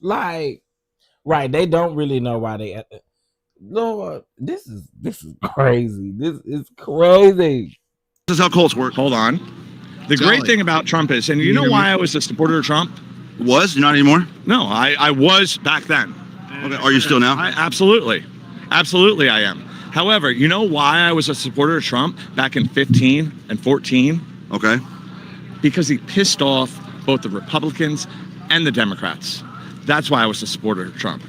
Like, right, they don't really know why they. Lord, this is crazy. This is crazy. This is how Colts work. Hold on. The Jolly. great thing about Trump is, and you know why I was a supporter of Trump? Was? Not anymore? No, I was back then. Okay. Are you still now? Absolutely I am. However, you know why I was a supporter of Trump back in 15 and 14? Okay. Because he pissed off both the Republicans and the Democrats. That's why I was a supporter of Trump.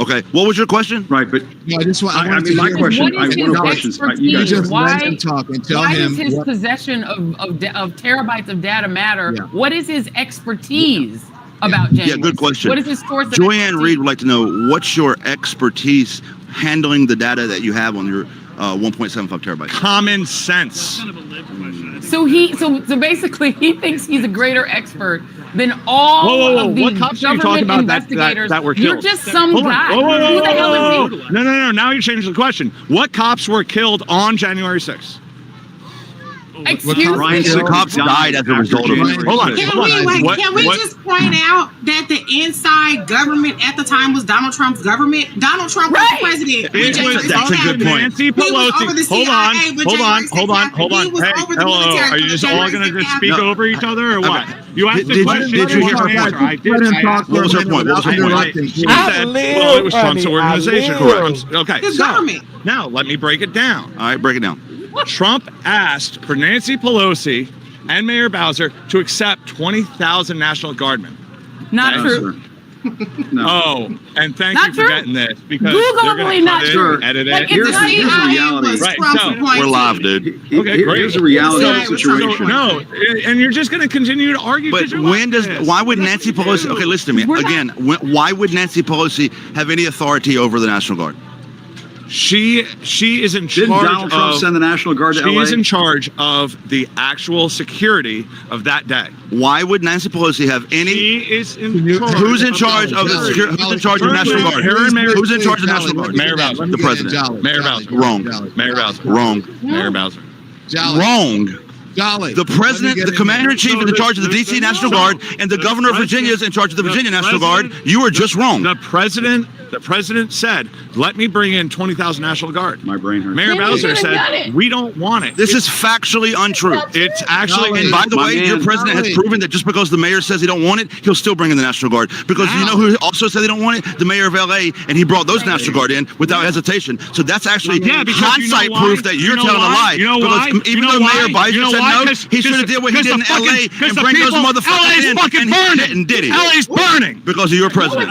Okay. What was your question? Right, but No, I just want. I wanted mean, to my hear- question. What is I his one of the questions. expertise? You guys Just Why- let him talk and tell Why him does his what- possession of terabytes of data matter? Yeah. What is his expertise about January? Yeah, good question. What is his source of Joanne Reed expertise? would like to know, what's your expertise handling the data that you have on your 1.75 terabytes? Common sense. So basically he thinks he's a greater expert than all Whoa. of the What cops are you government talking about that investigators. were You're killed? just some Hold on. guy. Whoa. Who the hell is he? No. Now you're changing the question. What cops were killed on January 6th? Excuse Ryan me. The cops died as a result of it. Hold on. Can we just point out that the inside government at the time was Donald Trump's government? Donald Trump was Right. president. That's a good point. Nancy He was over the Pelosi. CIA with January 6th. Hold on. He was Hey, over the hello. military Are you with just all January going to 6th just speak happened. over each other or what? You asked the Did question. you hear want her an answer. point? I did. Let him I talk asked- for a What was her minute point? What was her without point? interrupting. She I said, live, well, it was Trump's honey, organization. I Correct. live. Okay. His so, government. Now, let me break it down. All right, break it down. Trump asked for Nancy Pelosi and Mayor Bowser to accept 20,000 National Guardmen. Not No, true. sir. No. Oh, and thank Not you for true. getting this because Googleably they're going to not cut it, true. edit Like, it. it's not Here's the CIA reality. was Right, Trump's so appointee. We're live, dude. Okay, great. Here's the reality of the So- situation. No, and you're just going to continue to argue. But 'cause you're when like does, this. why would That's Nancy what you Pelosi, do. okay, listen to me. We're not- Again, why would Nancy Pelosi have any authority over the National Guard? She is in Didn't charge Donald Trump of. send the National Guard to She LA? is in charge of the actual security of that day. Why would Nancy Pelosi have any? She is in charge. Who's in charge of the security? Who's in charge of the National Guard? Who's in charge of the National Guard? Mayor Bowser. The president. Mayor Bowser. Wrong. Mayor Bowser. Wrong. Mayor Bowser. Wrong. Jolly. The president, the commander in chief is in charge of the DC National Guard, and the governor of Virginia is in charge of the Virginia National Guard. You are just wrong. The president said, "Let me bring in 20,000 National Guard." My brain hurts. Mayor Then he Bowser should've done said, it. "We don't want it." This is factually untrue. It's actually. And by the My way, man, your president has Jolly. proven that just because the mayor says he don't want it, he'll still bring in the National Guard. Because you know who also said they don't want it? The mayor of LA, and he brought those National Guard in without hesitation. So that's actually Yeah, because you know hindsight why? proof that you're You know telling a why? lie. You know because why? even You know though Mayor why? Biden You know said why? no, 'Cause- he should have did what he did in LA and bring those motherfuckers in, fucking and he burning. didn't, did he? LA's burning. Because of your president.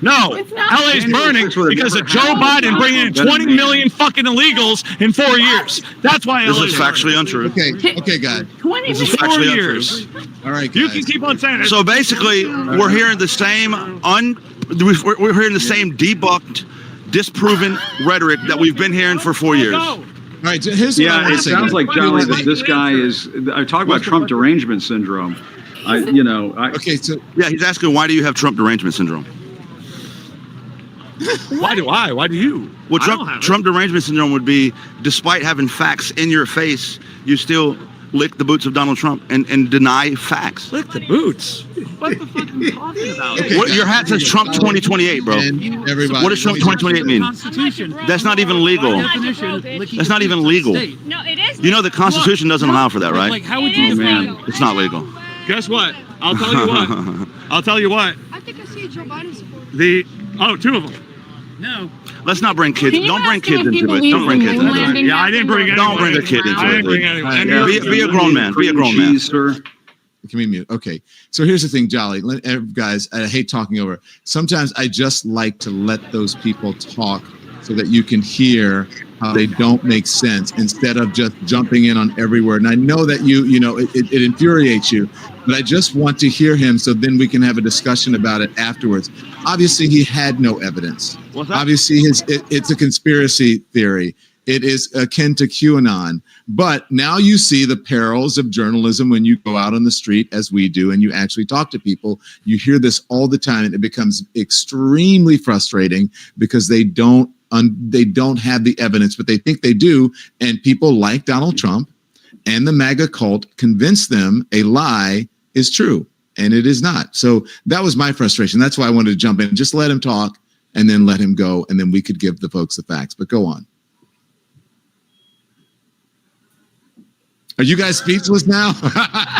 No, It's not. LA's January burning 6th would've because never of Joe happened. Biden bringing in 20 million fucking illegals in 4 years. That's why This LA's is factually untrue. Okay, guys. 20 This is minutes. 4 factually untrue. years. All right, You guys. can keep on saying it. So basically, we're hearing the same we're hearing the same debunked disproven rhetoric that we've been hearing for 4 years. All right, here's what I Yeah, want it to say. sounds like, Jolly, that this guy is. I talk about Trump derangement syndrome. Okay, so Yeah, he's asking, why do you have Trump derangement syndrome? Why do I? Why do you? Well, I don't have it. Trump derangement syndrome would be, despite having facts in your face, you still lick the boots of Donald Trump and deny facts. Lick the boots. What the fuck are you talking about? Okay. What, your hat says Trump 2028, bro. and everybody, What does Trump 2028 mean? Constitution. That's not even legal. That's not even legal. No, it is. You know the Constitution doesn't allow for that, right? Like, how would It you is define? legal. It's not legal. Guess what? I'll tell you what. I'll tell you what. I think I see Joe Biden support. Two of them. No. Let's not bring kids. Can you Don't bring ask him kids if he into it. believes Don't bring in kids moon into it. landing Yeah, I didn't bring happened? Don't bring a kid into I didn't bring it. anyone. Be a grown man. Be a grown man. Cheese, sir. Can we mute? Okay. So here's the thing, Jolly. Guys, I hate talking over. Sometimes I just like to let those people talk so that you can hear how they don't make sense instead of just jumping in on every word. And I know that it infuriates you, but I just want to hear him so then we can have a discussion about it afterwards. Obviously, he had no evidence. What's that? Obviously, it's a conspiracy theory. It is akin to QAnon. But now you see the perils of journalism when you go out on the street, as we do, and you actually talk to people. You hear this all the time, and it becomes extremely frustrating because they don't have the evidence, but they think they do. And people like Donald Trump and the MAGA cult convince them a lie is true, and it is not. So that was my frustration. That's why I wanted to jump in and just let him talk and then let him go, and then we could give the folks the facts. But go on. Are you guys speechless now?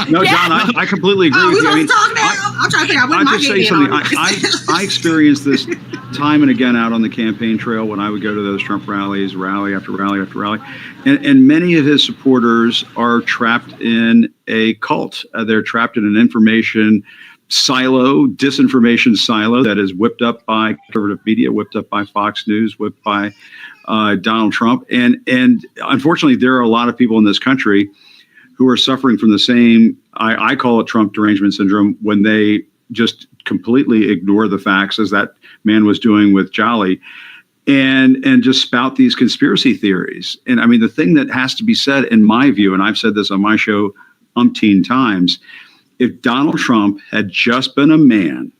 No, John, I completely agree with you. I mean, I'm trying to figure out what I'll my just say game something. is. I experienced this time and again out on the campaign trail when I would go to those Trump rallies, rally after rally after rally. And many of his supporters are trapped in a cult. They're trapped in an information silo, disinformation silo that is whipped up by conservative media, whipped up by Fox News, whipped by Donald Trump. And unfortunately, there are a lot of people in this country who are suffering from the same, I call it Trump derangement syndrome, when they just completely ignore the facts, as that man was doing with Jolly, and just spout these conspiracy theories. And I mean, the thing that has to be said, in my view, and I've said this on my show umpteen times, if Donald Trump had just been a man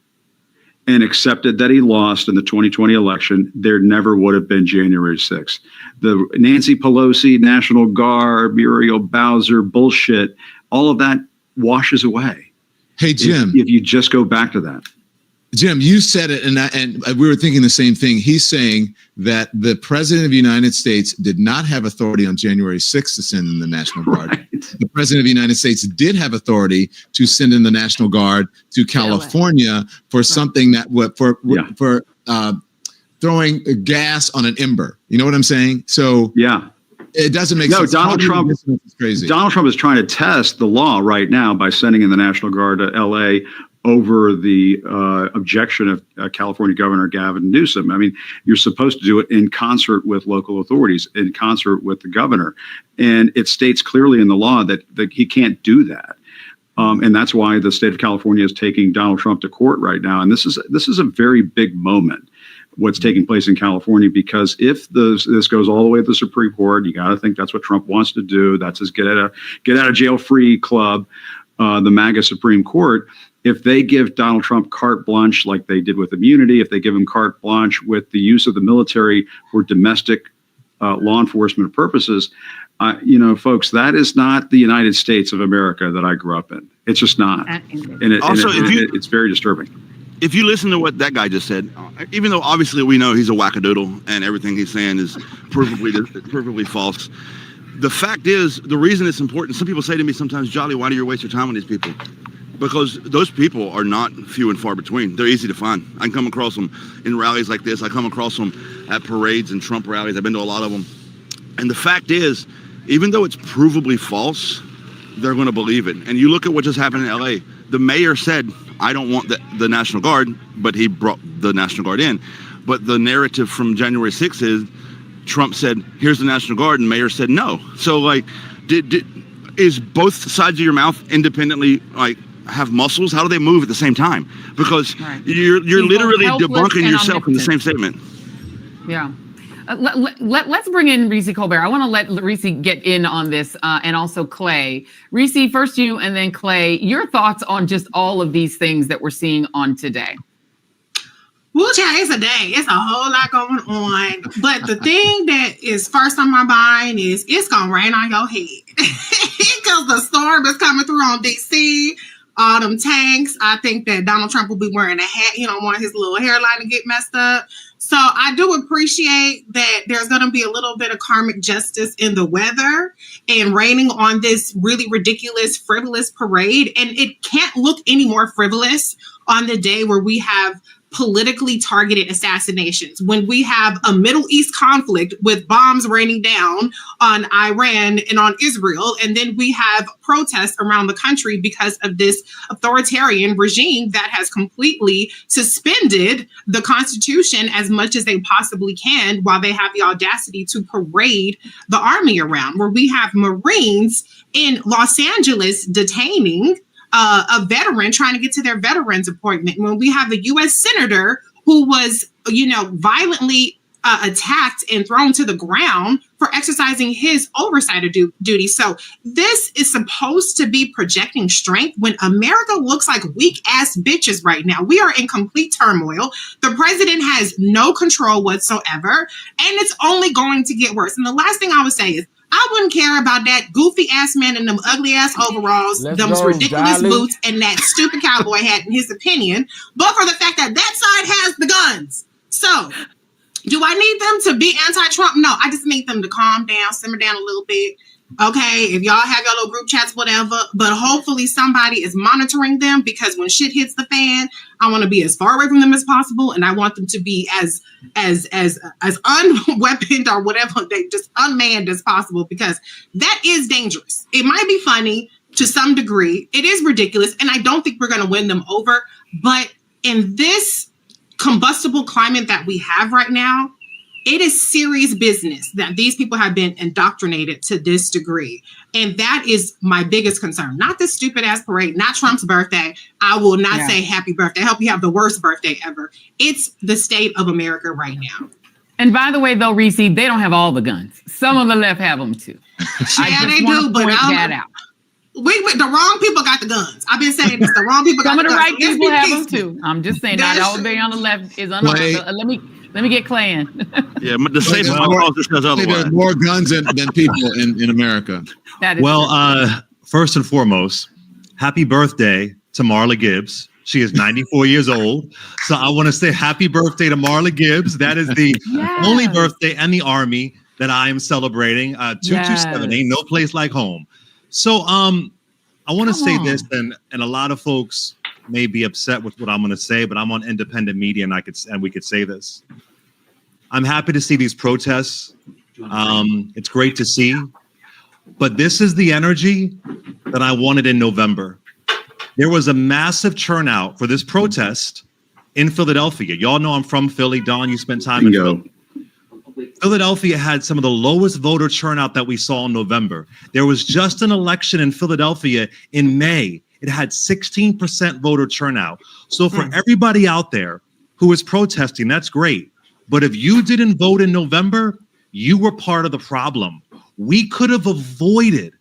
and accepted that he lost in the 2020 election, there never would have been January 6th. The Nancy Pelosi, National Guard, Muriel Bowser bullshit, all of that washes away. Hey, Jim. If you just go back to that. Jim, you said it, and we were thinking the same thing. He's saying that the president of the United States did not have authority on January 6th to send in the National Guard. Right. The president of the United States did have authority to send in the National Guard to California for something that for throwing gas on an ember. You know what I'm saying? So yeah, it doesn't make sense. Donald Trump is crazy. Donald Trump is trying to test the law right now by sending in the National Guard to L.A. over the objection of California Governor Gavin Newsom. I mean, you're supposed to do it in concert with local authorities, in concert with the governor. And it states clearly in the law that he can't do that. And that's why the state of California is taking Donald Trump to court right now. And this is a very big moment, what's taking place in California, because if this goes all the way to the Supreme Court, you got to think that's what Trump wants to do. That's his get out of jail free club, the MAGA Supreme Court. If they give Donald Trump carte blanche like they did with immunity, if they give him carte blanche with the use of the military for domestic law enforcement purposes, folks, that is not the United States of America that I grew up in. It's just not. It's very disturbing. If you listen to what that guy just said, even though obviously we know he's a wackadoodle and everything he's saying is perfectly false, the fact is, the reason it's important, some people say to me sometimes, Jolly, why do you waste your time on these people? Because those people are not few and far between. They're easy to find. I can come across them in rallies like this. I come across them at parades and Trump rallies. I've been to a lot of them. And the fact is, even though it's provably false, they're going to believe it. And you look at what just happened in LA. The mayor said, I don't want the National Guard, but he brought the National Guard in. But the narrative from January 6th is Trump said, here's the National Guard, and the mayor said no. So, like, is both sides of your mouth independently, like, have muscles? How do they move at the same time? Because you're literally debunking yourself in the same statement. Yeah. Let's bring in Reese Colbert. I want to let Reese get in on this, and also Clay. Reese, first you, and then Clay. Your thoughts on just all of these things that we're seeing on today? Well, child, it's a day. It's a whole lot going on. But the thing that is first on my mind is it's going to rain on your head. Because the storm is coming through on D.C., all them tanks. I think that Donald Trump will be wearing a hat. He don't want his little hairline to get messed up. So I do appreciate that there's going to be a little bit of karmic justice in the weather and raining on this really ridiculous, frivolous parade. And it can't look any more frivolous on the day where we have politically targeted assassinations, when we have a Middle East conflict with bombs raining down on Iran and on Israel, and then we have protests around the country because of this authoritarian regime that has completely suspended the Constitution as much as they possibly can, while they have the audacity to parade the army around, where we have Marines in Los Angeles detaining a veteran trying to get to their veterans appointment, when we have a U.S. senator who was, violently attacked and thrown to the ground for exercising his oversight of duty. So this is supposed to be projecting strength when America looks like weak ass bitches right now. We are in complete turmoil. The president has no control whatsoever, and it's only going to get worse. And the last thing I would say is, I wouldn't care about that goofy ass man in them ugly ass overalls, those ridiculous boots, and that stupid cowboy hat, in his opinion, but for the fact that that side has the guns. So, do I need them to be anti-Trump? No, I just need them to calm down, simmer down a little bit. Okay, if y'all have your little group chats, whatever, but hopefully somebody is monitoring them, because when shit hits the fan, I want to be as far away from them as possible, and I want them to be as unweaponed or whatever, they just unmanned as possible, because that is dangerous. It might be funny to some degree. It is ridiculous, and I don't think we're going to win them over. But in this combustible climate that we have right now, it is serious business that these people have been indoctrinated to this degree. And that is my biggest concern. Not this stupid ass parade, not Trump's birthday. I will not say happy birthday. I hope you have the worst birthday ever. It's the state of America right now. And by the way, though, Reese, they don't have all the guns. Some of the left have them too. Yeah, they do, but that out. The wrong people got the guns. I've been saying this. The wrong people got the guns. Some of the right people have them too. I'm just saying, not everybody on the left is on the left. Let me get Clay in. Yeah, but the same one just says otherwise. There's more guns than people in America. That is first and foremost, happy birthday to Marla Gibbs. She is 94 years old. So I want to say happy birthday to Marla Gibbs. That is the only birthday in the Army that I am celebrating. 227, ain't no place like home. So I want to say this, and a lot of folks may be upset with what I'm going to say, but I'm on independent media, and we could say this. I'm happy to see these protests. It's great to see, but this is the energy that I wanted in November. There was a massive turnout for this protest in Philadelphia. Y'all know I'm from Philly. Don, you spent time in Philly. Philadelphia had some of the lowest voter turnout that we saw in November. There was just an election in Philadelphia in May. It had 16% voter turnout. So for everybody out there who is protesting, that's great. But if you didn't vote in November, you were part of the problem. We could have avoided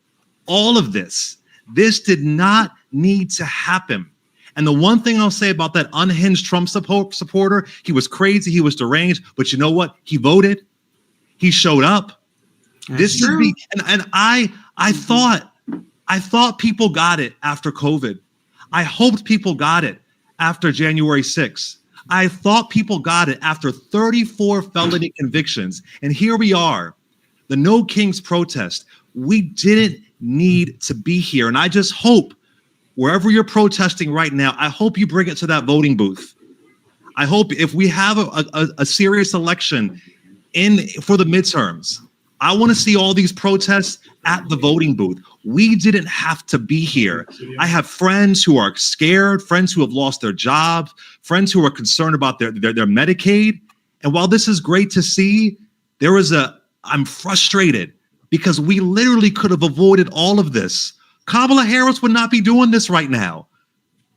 all of this. This did not need to happen. And the one thing I'll say about that unhinged Trump supporter, he was crazy, he was deranged, but you know what? He voted. He showed up. This should be, and I thought people got it after COVID. I hoped people got it after January 6th. I thought people got it after 34 felony convictions. And here we are, the No Kings protest. We didn't need to be here. And I just hope wherever you're protesting right now, I hope you bring it to that voting booth. I hope if we have a serious election for the midterms, I want to see all these protests at the voting booth. We didn't have to be here. I have friends who are scared, friends who have lost their jobs, friends who are concerned about their Medicaid. And while this is great to see, I'm frustrated because we literally could have avoided all of this. Kamala Harris would not be doing this right now,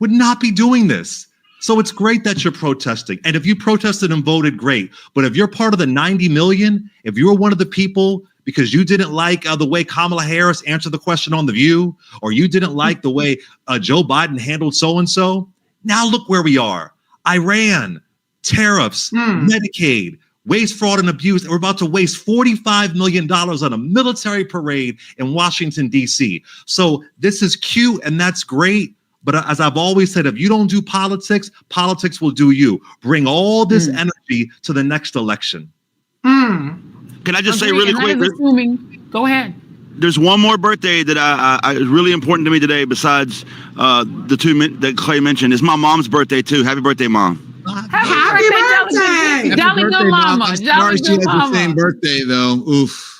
would not be doing this. So it's great that you're protesting. And if you protested and voted, great. But if you're part of the 90 million, if you're one of the people because you didn't like the way Kamala Harris answered the question on The View, or you didn't like the way Joe Biden handled so-and-so, now look where we are. Iran, tariffs, Medicaid, waste, fraud, and abuse. And we're about to waste $45 million on a military parade in Washington, D.C. So this is cute and that's great. But as I've always said, if you don't do politics, politics will do you. Bring all this energy to the next election. Can I just say really quick? Go ahead. There's one more birthday that is really important to me today besides the two that Clay mentioned. It's my mom's birthday, too. Happy birthday, Mom. Happy birthday. Jolly good mama. Jolly good mama. The same birthday, though. Oof.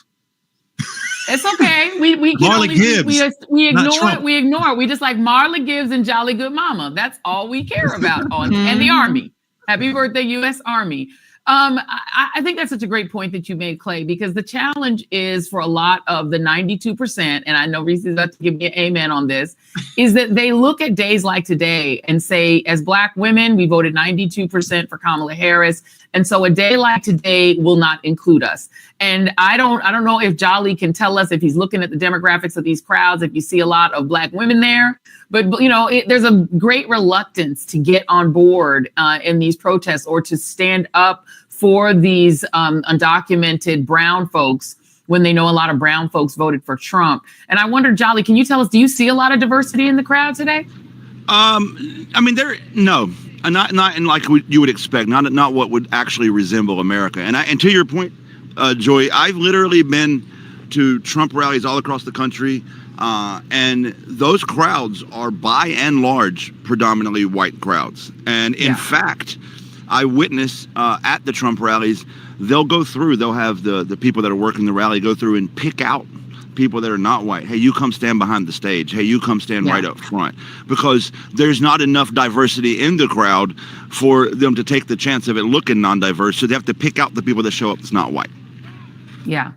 It's okay. We Marla Gibbs, we ignore it. We ignore it. We just like Marla Gibbs and Jolly Good Mama. That's all we care about and the Army. Happy birthday, U.S. Army. I think that's such a great point that you made, Clay, because the challenge is for a lot of the 92%, and I know Reese is about to give me an amen on this, is that they look at days like today and say, as Black women, we voted 92% for Kamala Harris. And so a day like today will not include us. And I don't know if Jolly can tell us if he's looking at the demographics of these crowds, if you see a lot of Black women there. But there's a great reluctance to get on board in these protests or to stand up for these undocumented brown folks when they know a lot of brown folks voted for Trump. And I wonder, Jolly, can you tell us, do you see a lot of diversity in the crowd today? I mean, no, not in like you would expect, not what would actually resemble America. And to your point, Joy, I've literally been to Trump rallies all across the country. And those crowds are by and large predominantly white crowds. And in fact, I witness at the Trump rallies, they'll have the people that are working the rally go through and pick out people that are not white. Hey, you come stand behind the stage. Hey, you come stand right up front, because there's not enough diversity in the crowd for them to take the chance of it looking non-diverse. So they have to pick out the people that show up that's not white. Yeah.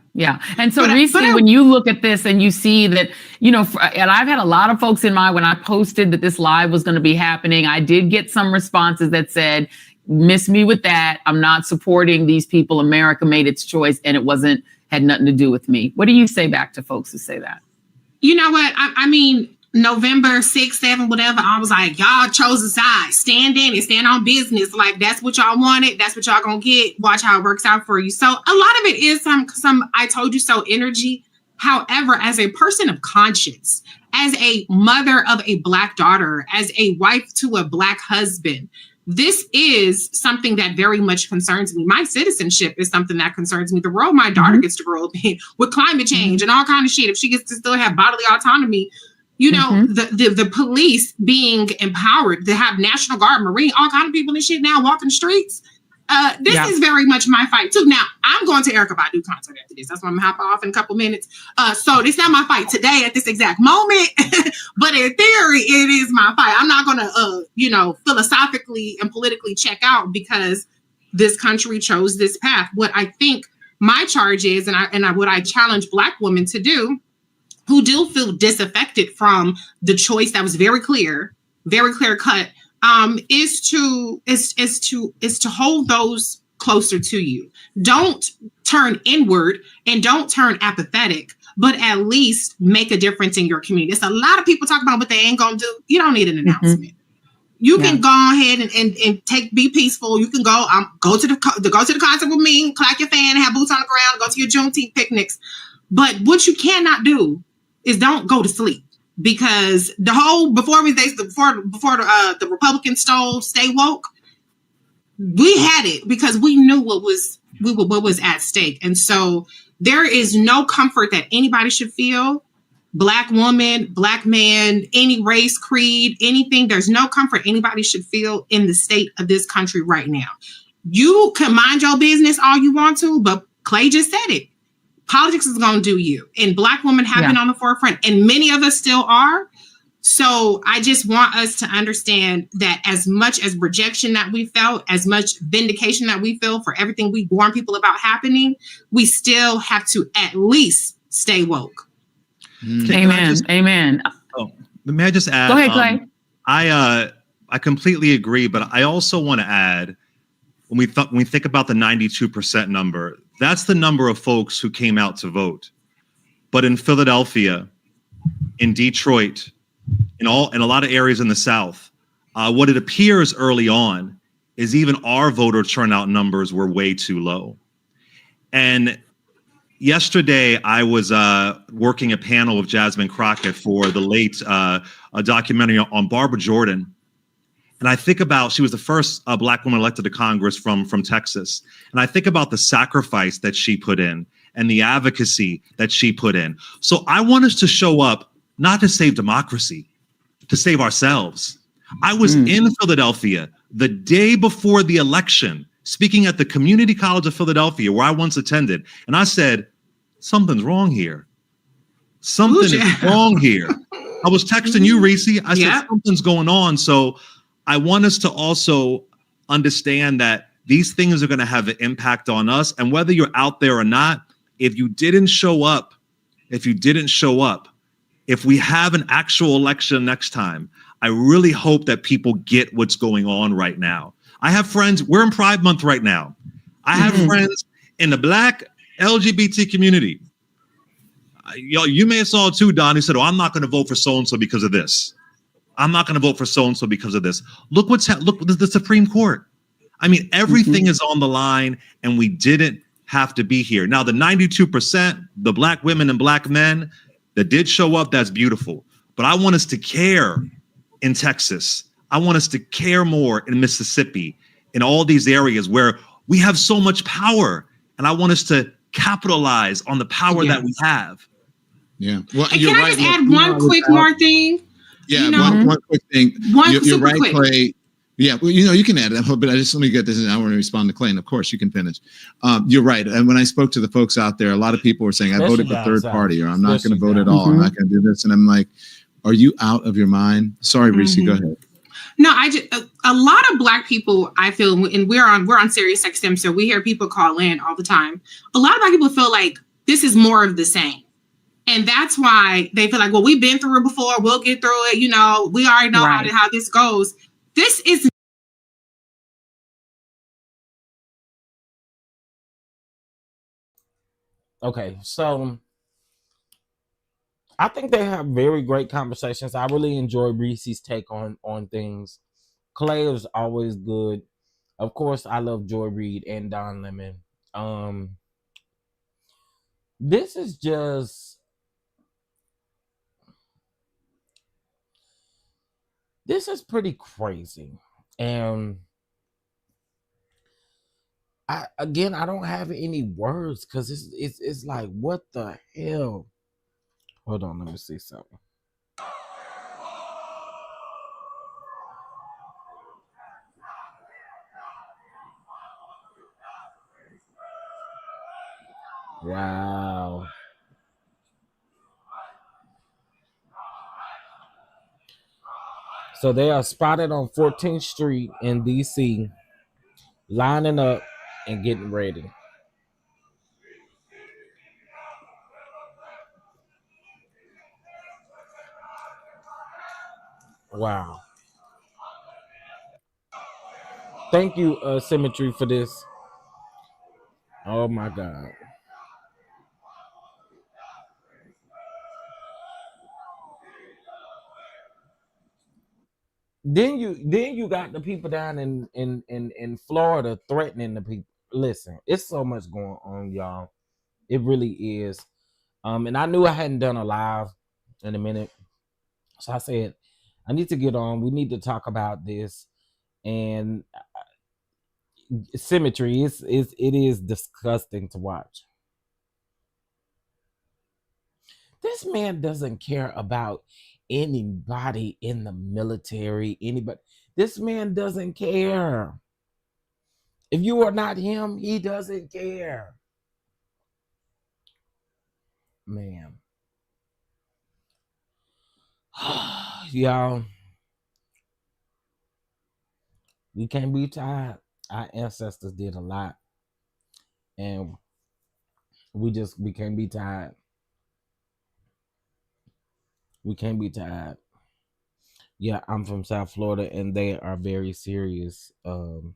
And so recently, when you look at this and you see that, and I've had a lot of folks in mind when I posted that this live was going to be happening, I did get some responses that said, miss me with that. I'm not supporting these people. America made its choice and it had nothing to do with me. What do you say back to folks who say that? You know what? I mean, November 6th, 7th, whatever, I was like, y'all chose a side. Stand in and stand on business. Like, that's what y'all wanted. That's what y'all gonna get. Watch how it works out for you. So a lot of it is some I told you so energy. However, as a person of conscience, as a mother of a Black daughter, as a wife to a Black husband, this is something that very much concerns me. My citizenship is something that concerns me. The world my daughter gets to grow up in with climate change and all kind of shit. If she gets to still have bodily autonomy, the police being empowered to have National Guard, Marine, all kind of people and shit now walking the streets. This is very much my fight too. Now, I'm going to Erykah Badu concert after this. That's why I'm gonna hop off in a couple minutes. So this is not my fight today at this exact moment, but in theory, it is my fight. I'm not gonna, philosophically and politically check out because this country chose this path. What I think my charge is, what I challenge Black women to do, who do feel disaffected from the choice that was very clear cut, is to hold those closer to you. Don't turn inward and don't turn apathetic, but at least make a difference in your community. There's a lot of people talking about what they ain't gonna do. You don't need an announcement. You can go ahead and be peaceful. You can go to the concert with me, clap your fan, have boots on the ground, go to your Juneteenth picnics. But what you cannot do is don't go to sleep. Because before the Republicans stole Stay Woke, we had it because we knew what was at stake. And so there is no comfort that anybody should feel. Black woman, Black man, any race, creed, anything. There's no comfort anybody should feel in the state of this country right now. You can mind your business all you want to, but Clay just said it. Politics is going to do you. And Black women have been on the forefront, and many of us still are. So I just want us to understand that as much as rejection that we felt, as much vindication that we feel for everything we warn people about happening, we still have to at least stay woke. Amen. Oh, may I just add? Go ahead, Clay. I completely agree, but I also want to add when we think about the 92% number, that's the number of folks who came out to vote. But in Philadelphia, in Detroit, in a lot of areas in the South, what it appears early on is even our voter turnout numbers were way too low. And yesterday, I was working a panel with Jasmine Crockett for the late a documentary on Barbara Jordan. And I think about she was the first Black woman elected to Congress from Texas. And I think about the sacrifice that she put in and the advocacy that she put in. So I want us to show up not to save democracy, to save ourselves. I was in Philadelphia the day before the election, speaking at the Community College of Philadelphia, where I once attended. And I said, something's wrong here. Something is wrong here. I was texting you, Reese. I said, something's going on. So I want us to also understand that these things are going to have an impact on us. And whether you're out there or not, if you didn't show up, if we have an actual election next time, I really hope that people get what's going on right now. I have friends, we're in Pride Month right now. I have friends in the Black LGBT community. You may have saw it too, Don. He said, I'm not going to vote for so-and-so because of this. I'm not going to vote for so-and-so because of this. Look look, the Supreme Court. I mean, everything is on the line, and we didn't have to be here. Now, the 92%, the Black women and Black men that did show up, that's beautiful. But I want us to care in Texas. I want us to care more in Mississippi, in all these areas where we have so much power. And I want us to capitalize on the power that we have. Yeah. Well, and can I just add one quick more thing? Yeah, one quick thing. You're right, quick. Clay. Yeah, well, you can add that, but let me get this in. I want to respond to Clay, and of course you can finish. You're right. And when I spoke to the folks out there, a lot of people were saying, I voted for third party, or I'm not going to vote at all. I'm not going to do this. And I'm like, are you out of your mind? Sorry, Reese, go ahead. No, I just a lot of Black people, I feel, and we're on Sirius XM, so we hear people call in all the time. A lot of Black people feel like this is more of the same. And that's why they feel like, well, we've been through it before. We'll get through it. We already know how this goes. This is. Okay, so I think they have very great conversations. I really enjoy Reese's take on things. Clay is always good. Of course, I love Joy Reid and Don Lemon. This is just pretty crazy. And I don't have any words because it's like, what the hell? Hold on, let me see something. Wow. So they are spotted on 14th Street in DC, lining up and getting ready. Wow. Thank you, Symmetry, for this. Oh my God. Then you got the people down in Florida threatening the people. Listen, it's so much going on, y'all. It really is. And I knew I hadn't done a live in a minute. So I said, I need to get on. We need to talk about this. And Symmetry, it is disgusting to watch. This man doesn't care about anybody in the military, anybody. This man doesn't care. If you are not him, he doesn't care. Man. Y'all, we can't be tired. Our ancestors did a lot. And we can't be tired. We can't be tired. Yeah, I'm from South Florida, and they are very serious. In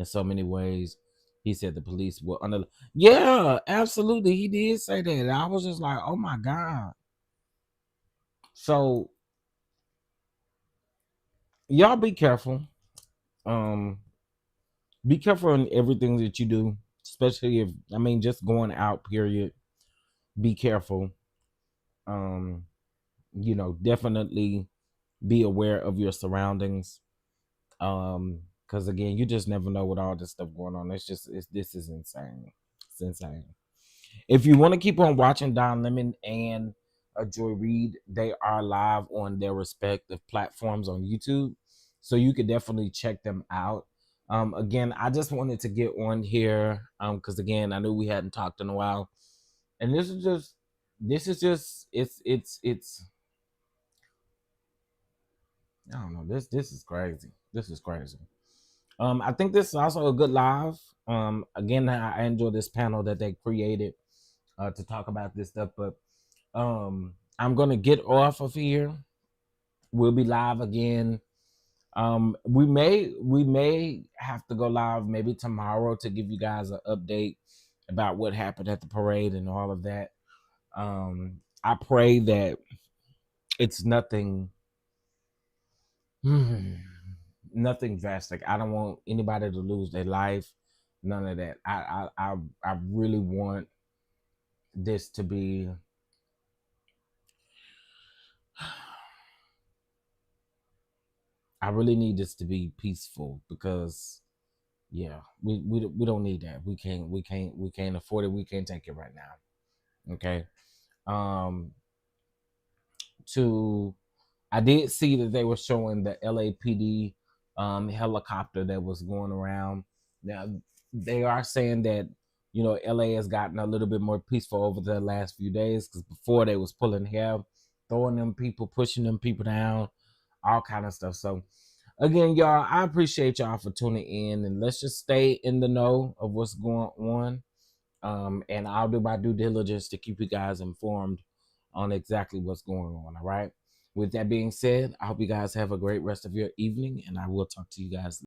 so many ways. He said the police were under. Yeah, absolutely. He did say that. I was just like, oh my God. So y'all be careful. Um, be careful in everything that you do, especially if I mean just going out, period. Be careful. Um, definitely be aware of your surroundings. Because again, you just never know with all this stuff going on. This is insane. It's insane. If you want to keep on watching Don Lemon and Joy Reid, they are live on their respective platforms on YouTube, so you could definitely check them out. Again, I just wanted to get on here because again, I knew we hadn't talked in a while, and it's I don't know, this is crazy. This is crazy. I think this is also a good live. Again, I enjoy this panel that they created to talk about this stuff, but I'm gonna get off of here. We'll be live again. We may have to go live maybe tomorrow to give you guys an update about what happened at the parade and all of that. I pray that it's nothing nothing drastic. I don't want anybody to lose their life. None of that. I really want this to be I really need this to be peaceful because yeah, we don't need that. We can't afford it. We can't take it right now. Okay. Um to I did see that they were showing the LAPD helicopter that was going around. Now they are saying that LA has gotten a little bit more peaceful over the last few days because before they was pulling hair, throwing them people, pushing them people down, all kind of stuff. So again, y'all, I appreciate y'all for tuning in, and let's just stay in the know of what's going on. And I'll do my due diligence to keep you guys informed on exactly what's going on. All right. With that being said, I hope you guys have a great rest of your evening, and I will talk to you guys